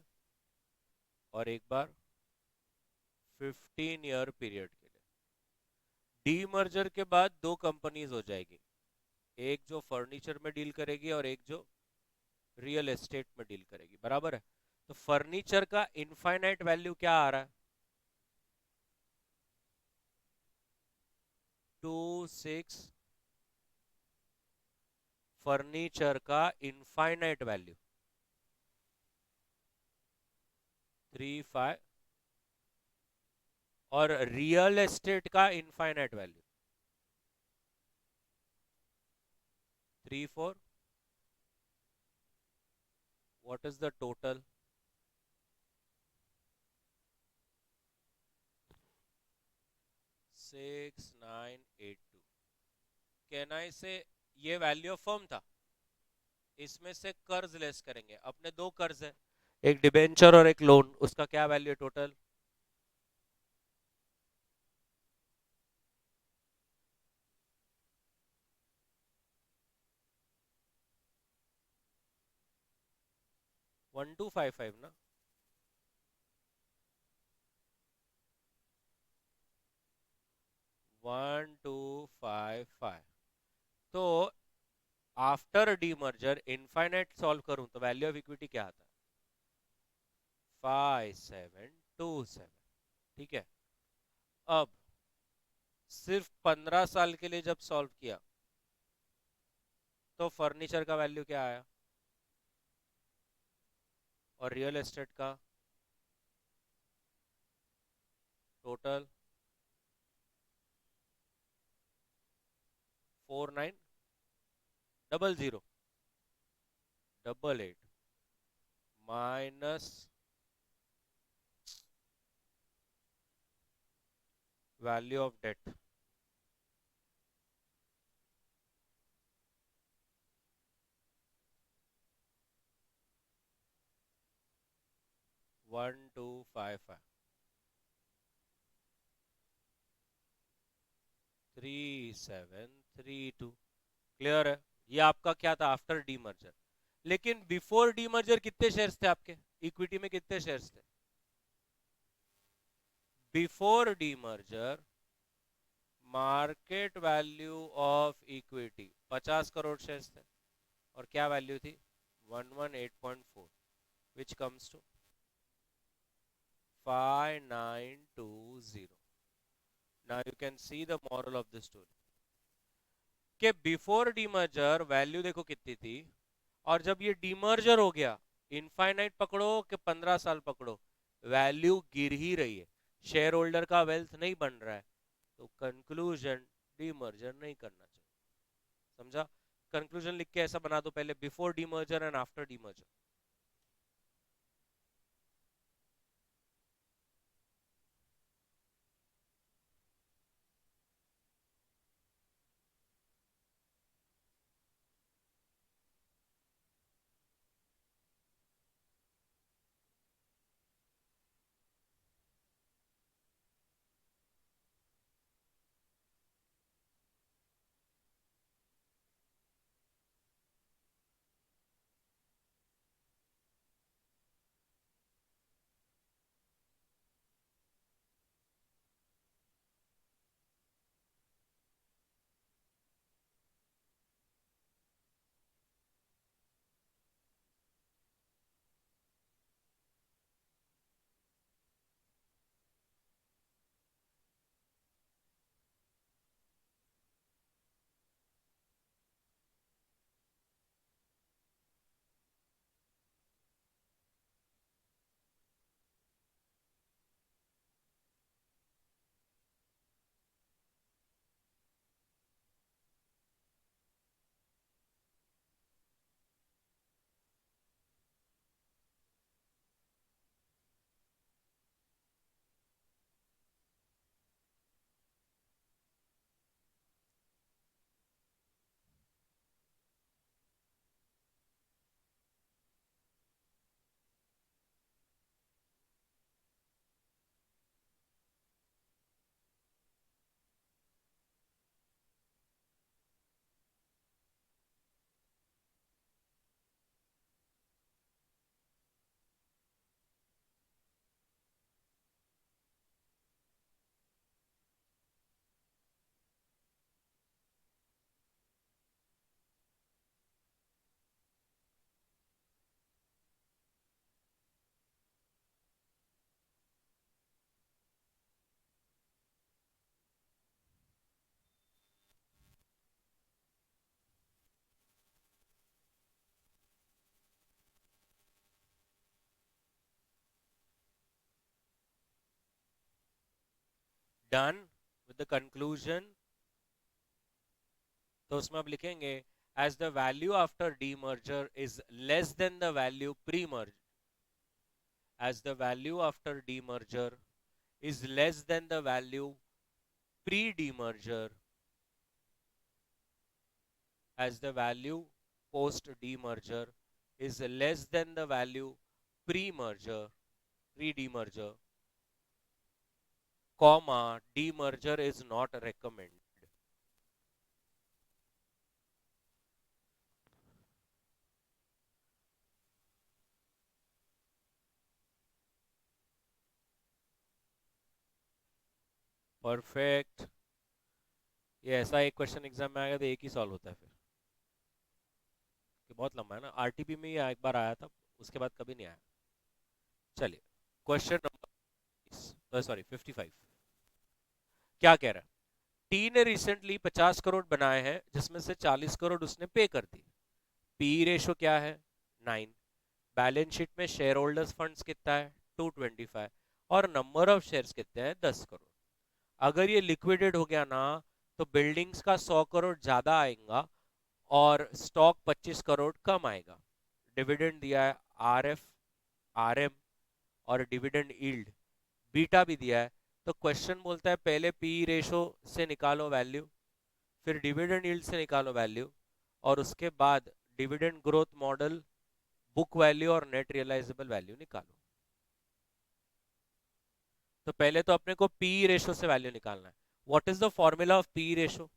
और एक बार 15 ईयर पीरियड के लिए। डी मर्जर के बाद दो कंपनीज हो जाएगी, एक जो फर्नीचर में डील करेगी और एक जो रियल एस्टेट में डील करेगी, बराबर है? तो फर्नीचर का इनफाइनाइट वैल्यू क्या आ रहा है? 26। फर्नीचर का इनफाइनाइट वैल्यू 35 और रियल एस्टेट का infinite value 34। What is the total? 6982। Can I से ये वैल्यू ऑफ फर्म था, इसमें से कर्ज लेस करेंगे, अपने दो कर्ज है, एक डिबेंचर और एक लोन, उसका क्या वैल्यू है टोटल? 1255 ना? 1255। तो आफ्टर डीमर्जर इनफाइनाइट सॉल्व करूं तो वैल्यू ऑफ इक्विटी क्या आता है? 5727। ठीक है, अब सिर्फ 15 साल के लिए जब सॉल्व किया तो फर्नीचर का वैल्यू क्या आया और रियल एस्टेट का total? 490088 minus value of debt, 1255 3732। Clear है? ये आपका क्या था आफ्टर डीमर्जर। लेकिन बिफोर डीमर्जर कितने शेयर्स थे आपके इक्विटी में? कितने शेयर्स थे before demerger? Market value of equity 50 crore shares थे और क्या वैल्यू थी? 118.4, which comes to 5920. Now you can see the moral of the story कि बिफोर डीमर्जर वैल्यू देखो कितनी थी, और जब ये डीमर्जर हो गया, इनफाइनाइट पकड़ो कि 15 साल पकड़ो, वैल्यू गिर ही रही है, शेयर होल्डर का वेल्थ नहीं बन रहा है। तो कंक्लूजन, डीमर्जर नहीं करना चाहिए। समझा? कंक्लूजन लिख के ऐसा बना दो पहले, before demerger and after demerger. Done with the conclusion. तो उसमें अब लिखेंगे, as the value after demerger is less than the value pre merge, as the value after demerger is less than the value pre-demerger, as the value post-demerger is less than the value pre-merger, pre-demerger, comma, demerger is not recommended. Perfect. ये ऐसा एक question exam में आएगा तो एक ही solve होता है फिर, कि बहुत लंबा है ना, आरटीपी में ही एक बार आया था, उसके बाद कभी नहीं आया। चलिए, क्वेश्चन नंबर, सॉरी 55, क्या कह रहा है? टी ने रिसेंटली 50 करोड़ बनाए हैं, जिसमें से 40 करोड़ उसने पे कर दी। पी रेशो क्या है? 9। बैलेंस शीट में शेयर होल्डर्स फंड्स कितना है? 225। और नंबर ऑफ शेयर्स कितने हैं? 10 करोड़। अगर ये लिक्विडेट हो गया ना, तो बिल्डिंग्स का 100 करोड़ ज्यादा आएगा और स्टॉक 25 करोड़ कम आएगा। डिविडेंड दिया है आरएफ, आरएम और डिविडेंड यील्ड, बीटा भी दिया है। तो क्वेश्चन बोलता है पहले पी रेशो से निकालो वैल्यू, फिर डिविडेंड यील्ड से निकालो वैल्यू, और उसके बाद dividend growth model, book value और नेट रियलाइजेबल वैल्यू निकालो। तो पहले तो अपने को पी रेशो से वैल्यू निकालना है। What is the formula of P ratio?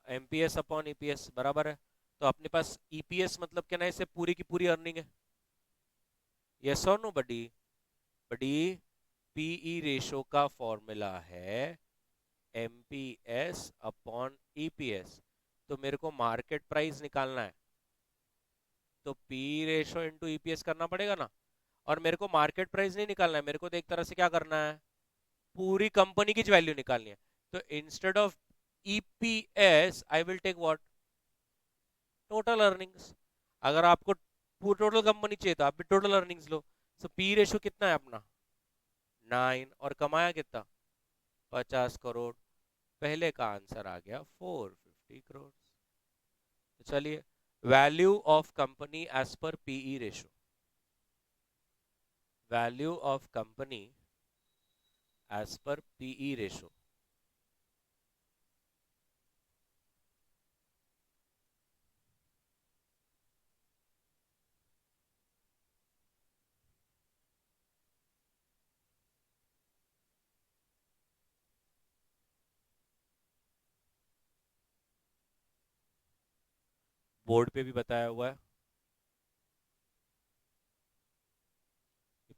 MPS upon EPS बराबर है। तो अपने पास ईपीएस मतलब क्या ना, इसे पूरी की पूरी अर्निंग है। यस और नो बडी? बडी, पीई रेशो का फॉर्मूला है एमपीएस अपॉन ईपीएस। तो मेरे को मार्केट प्राइस निकालना है। तो पी रेशो इंटू ईपीएस करना पड़ेगा ना। और मेरे को मार्केट प्राइस नहीं निकालना है, मेरे को तो एक तरह से क्या करना है, पूरी कंपनी की वैल्यू निकालनी है। तो instead of EPS I will take what, total earnings. अगर आपको पूरी टोटल कंपनी चाहिए तो आप भी टोटल अर्निंग्स लो। सो पी रेशो कितना है अपना, 9, और कमाया कितना, 50 करोड़। पहले का आंसर आ गया 450 करोड़। तो चलिए, value of company as per PE ratio, value of company as per PE ratio. Board पे भी बताया हुआ है,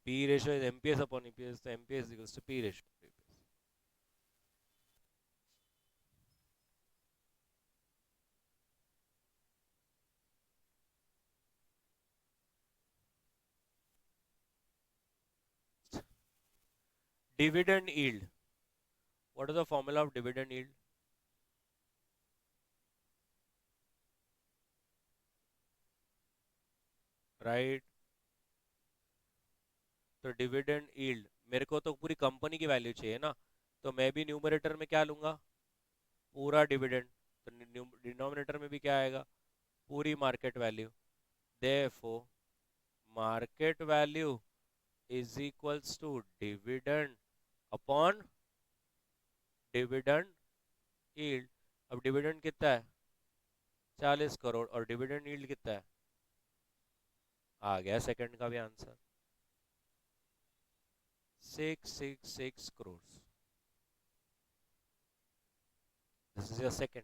P ratio is MPS upon EPS, तो MPS equals to P ratio. Dividend yield, what is the formula of dividend yield, right. तो dividend yield, मेरे को तो पूरी कंपनी की वैल्यू चाहिए ना, तो मैं भी न्यूमरेटर में क्या लूंगा, पूरा डिविडेंड। तो डिनोमिनेटर में भी क्या आएगा, पूरी market value. Therefore market value is equals to dividend upon dividend yield. अब डिविडेंड कितना है, 40 करोड़, और डिविडेंड यील्ड कितना है, आ गया सेकंड का भी answer, 666 crore. This is your second.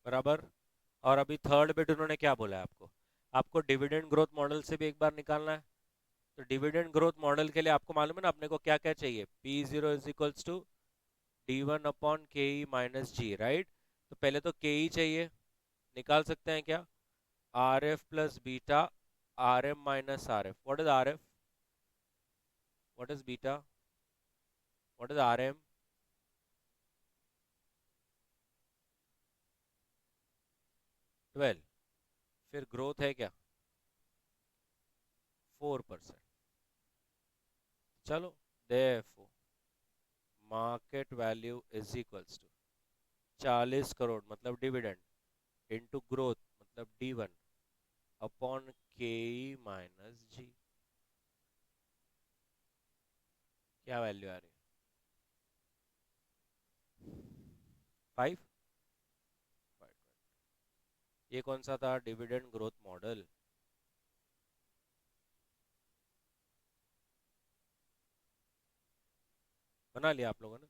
बराबर। और अभी थर्ड बिट उन्होंने क्या बोला है आपको, आपको डिविडेंड ग्रोथ मॉडल से भी एक बार निकालना है। तो डिविडेंड ग्रोथ मॉडल के लिए आपको मालूम है ना अपने को क्या क्या चाहिए, P zero is equals to D one upon K E minus ji, right. तो पहले तो के ई चाहिए, निकाल सकते हैं क्या, R F plus beta R M minus R F. What is R F, what is beta, what is R M, 12। फिर ग्रोथ है क्या, 4%। चलो, therefore market value is equals to 40 crore मतलब डिविडेंड इनटू ग्रोथ मतलब D1 upon K E minus जी। क्या value आ रही है, 5। ये कौन सा था, डिविडेंड ग्रोथ मॉडल। बना लिया आप लोगों ने।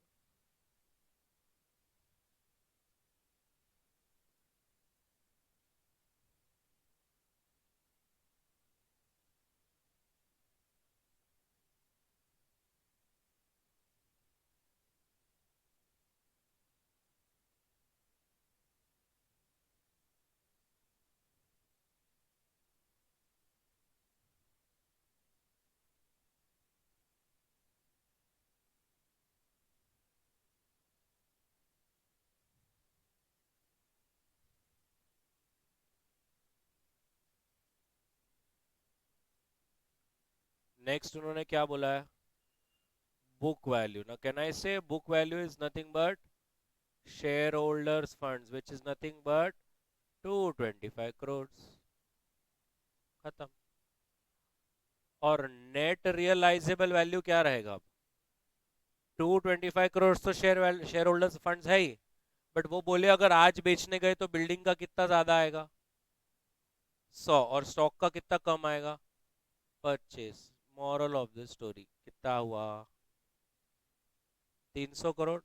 नेक्स्ट उन्होंने क्या बोला है, book value. Now can I say book value is nothing but shareholders funds, which is nothing but 225 crores. खत्म. और नेट रियलाइजेबल वैल्यू क्या रहेगा अब? 225 करोड़ तो शेयर होल्डर्स फंड्स है ही, बट वो बोले अगर आज बेचने गए तो बिल्डिंग का कितना ज्यादा आएगा? 100. और स्टॉक का कितना कम आएगा? 25. मॉरल ऑफ द स्टोरी कितना हुआ? 300 crore.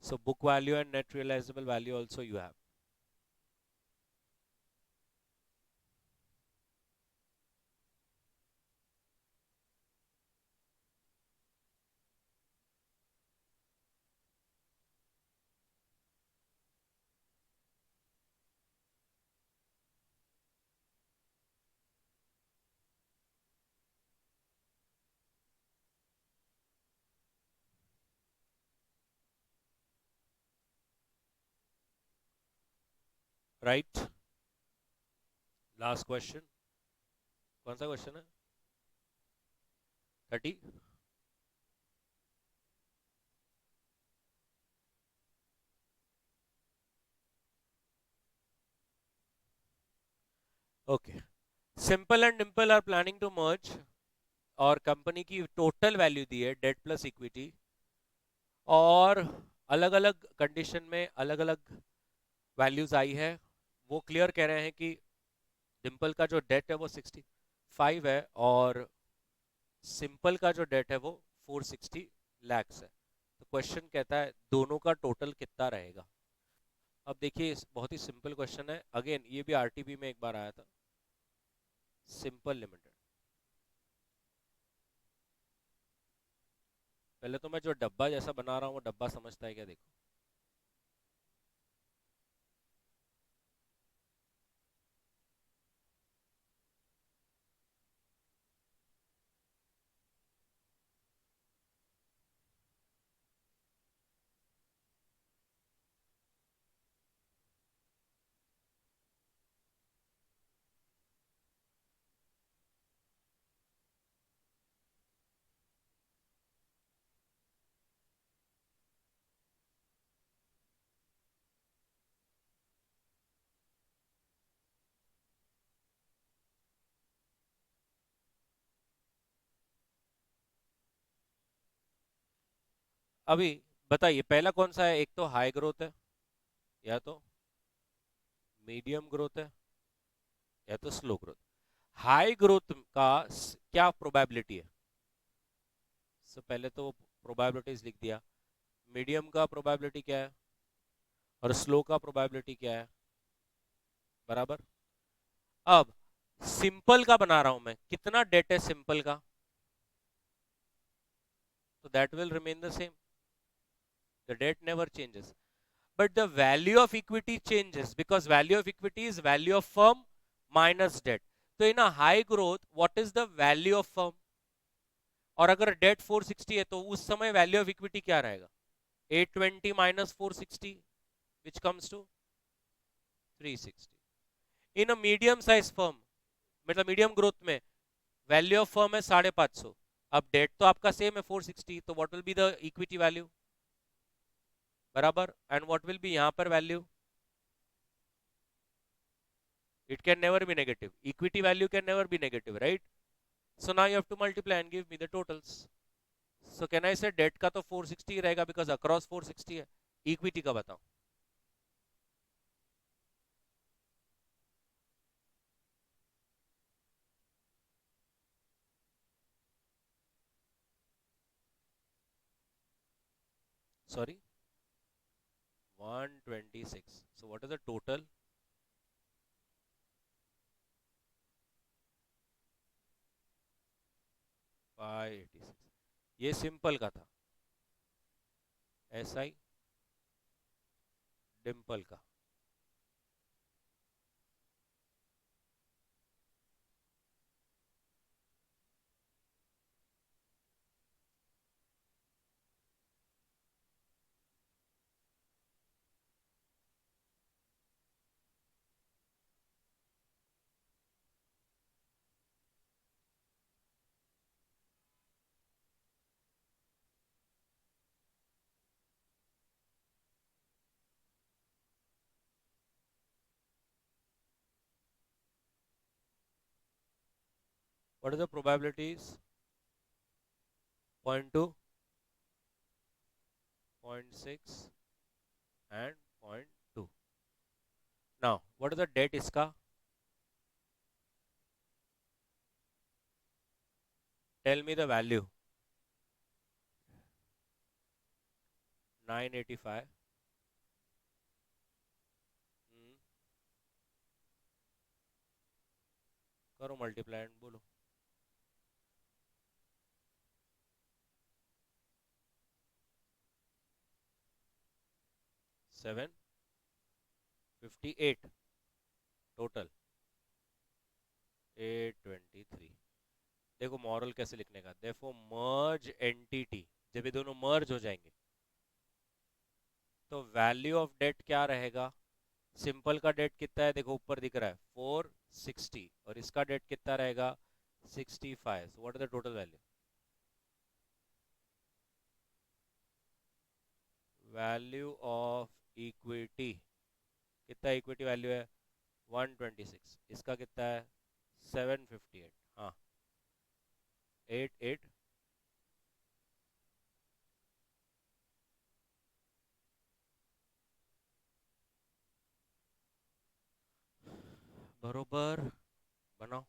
So book value and net realizable value also you have. Right? Last question. कौन सा क्वेश्चन है? 30. Okay. Simple and Dimple are planning to merge, और कंपनी की टोटल वैल्यू दी है डेट प्लस इक्विटी, और अलग अलग कंडीशन में अलग अलग वैल्यूज आई है. वो क्लियर कह रहे हैं कि डिम्पल का जो डेट है वो 65 है, और सिंपल का जो डेट है वो 460 लैक्स है. तो क्वेश्चन कहता है दोनों का टोटल कितना रहेगा. अब देखिए बहुत ही सिंपल क्वेश्चन है. अगेन ये भी आरटीबी में एक बार आया था. Simple limited. पहले तो मैं जो डब्बा जैसा बना रहा हूँ वो डब्बा समझता है क्या, देखो. अभी बताइए पहला कौन सा है? एक तो हाई ग्रोथ है, या तो मीडियम ग्रोथ है, या तो स्लो ग्रोथ. हाई ग्रोथ का क्या प्रोबेबिलिटी है? सो पहले तो प्रोबेबिलिटीज लिख दिया. मीडियम का प्रोबेबिलिटी क्या है, और स्लो का प्रोबेबिलिटी क्या है? बराबर. अब सिंपल का बना रहा हूं मैं, कितना डेट है सिंपल का? तो that will remain the same. The debt never changes, but the value of equity changes, because value of equity is value of firm minus debt. तो in a high growth what is the value of firm? और अगर date 460 है तो उस समय value of equity क्या रहेगा? 820 minus 460, which comes to 360. In a medium size firm, मतलब मीडियम ग्रोथ में वैल्यू ऑफ फर्म है 550. अब डेट तो आपका सेम है 460, तो what will be the equity value? बराबर. एंड व्हाट विल बी यहां पर value? It can never be negative. Equity value can never be negative, right? So now you have to multiply and give me the totals. So can I say debt का तो 460 रहेगा because across 460 है. Equity का बताओ. Sorry, 126. So what is the total? 586. ये simple का था. SI Dimple का. What are the probabilities? 0.2, 0.6 and 0.2. Now, what is the debt iska? Tell me the value. 985. करो मल्टीप्लाई एंड बोलो. 758 टोटल 823. देखो मॉरल कैसे लिखने का. देखो मर्ज एंटिटी, जब ये दोनों मर्ज हो जाएंगे तो वैल्यू ऑफ डेट क्या रहेगा. सिंपल का डेट कितना है, देखो ऊपर दिख रहा है 460, और इसका डेट कितना रहेगा 65. सो what is the total value. Value of equity कितना, इक्विटी वैल्यू है 126, इसका कितना है 758. हाँ 88 बरोबर बनाओ.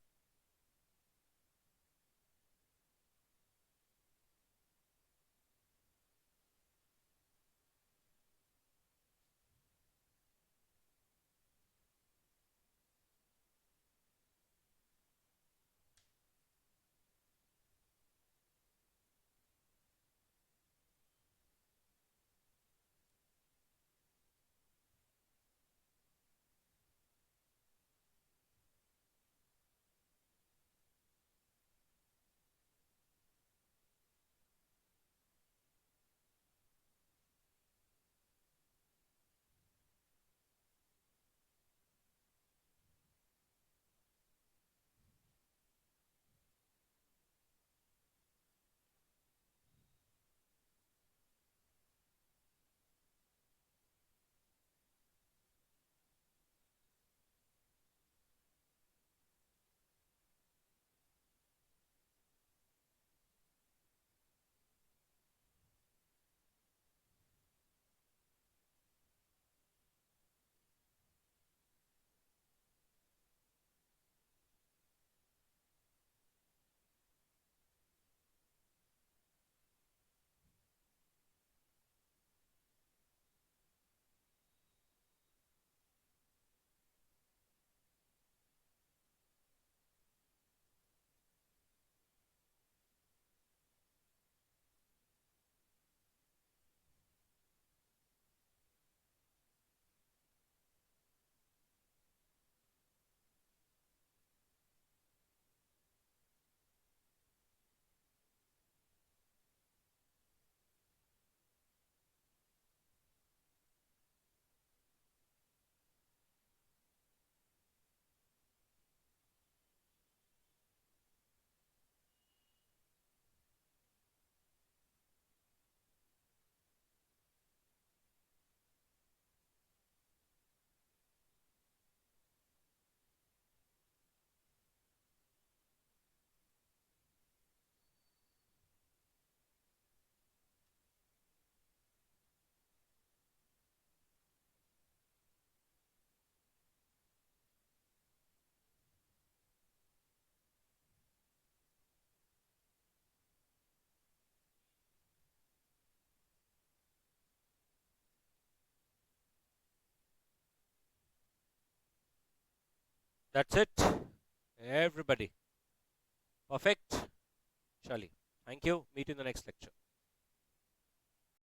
That's it, everybody. Perfect. Shali. Thank you. Meet you in the next lecture.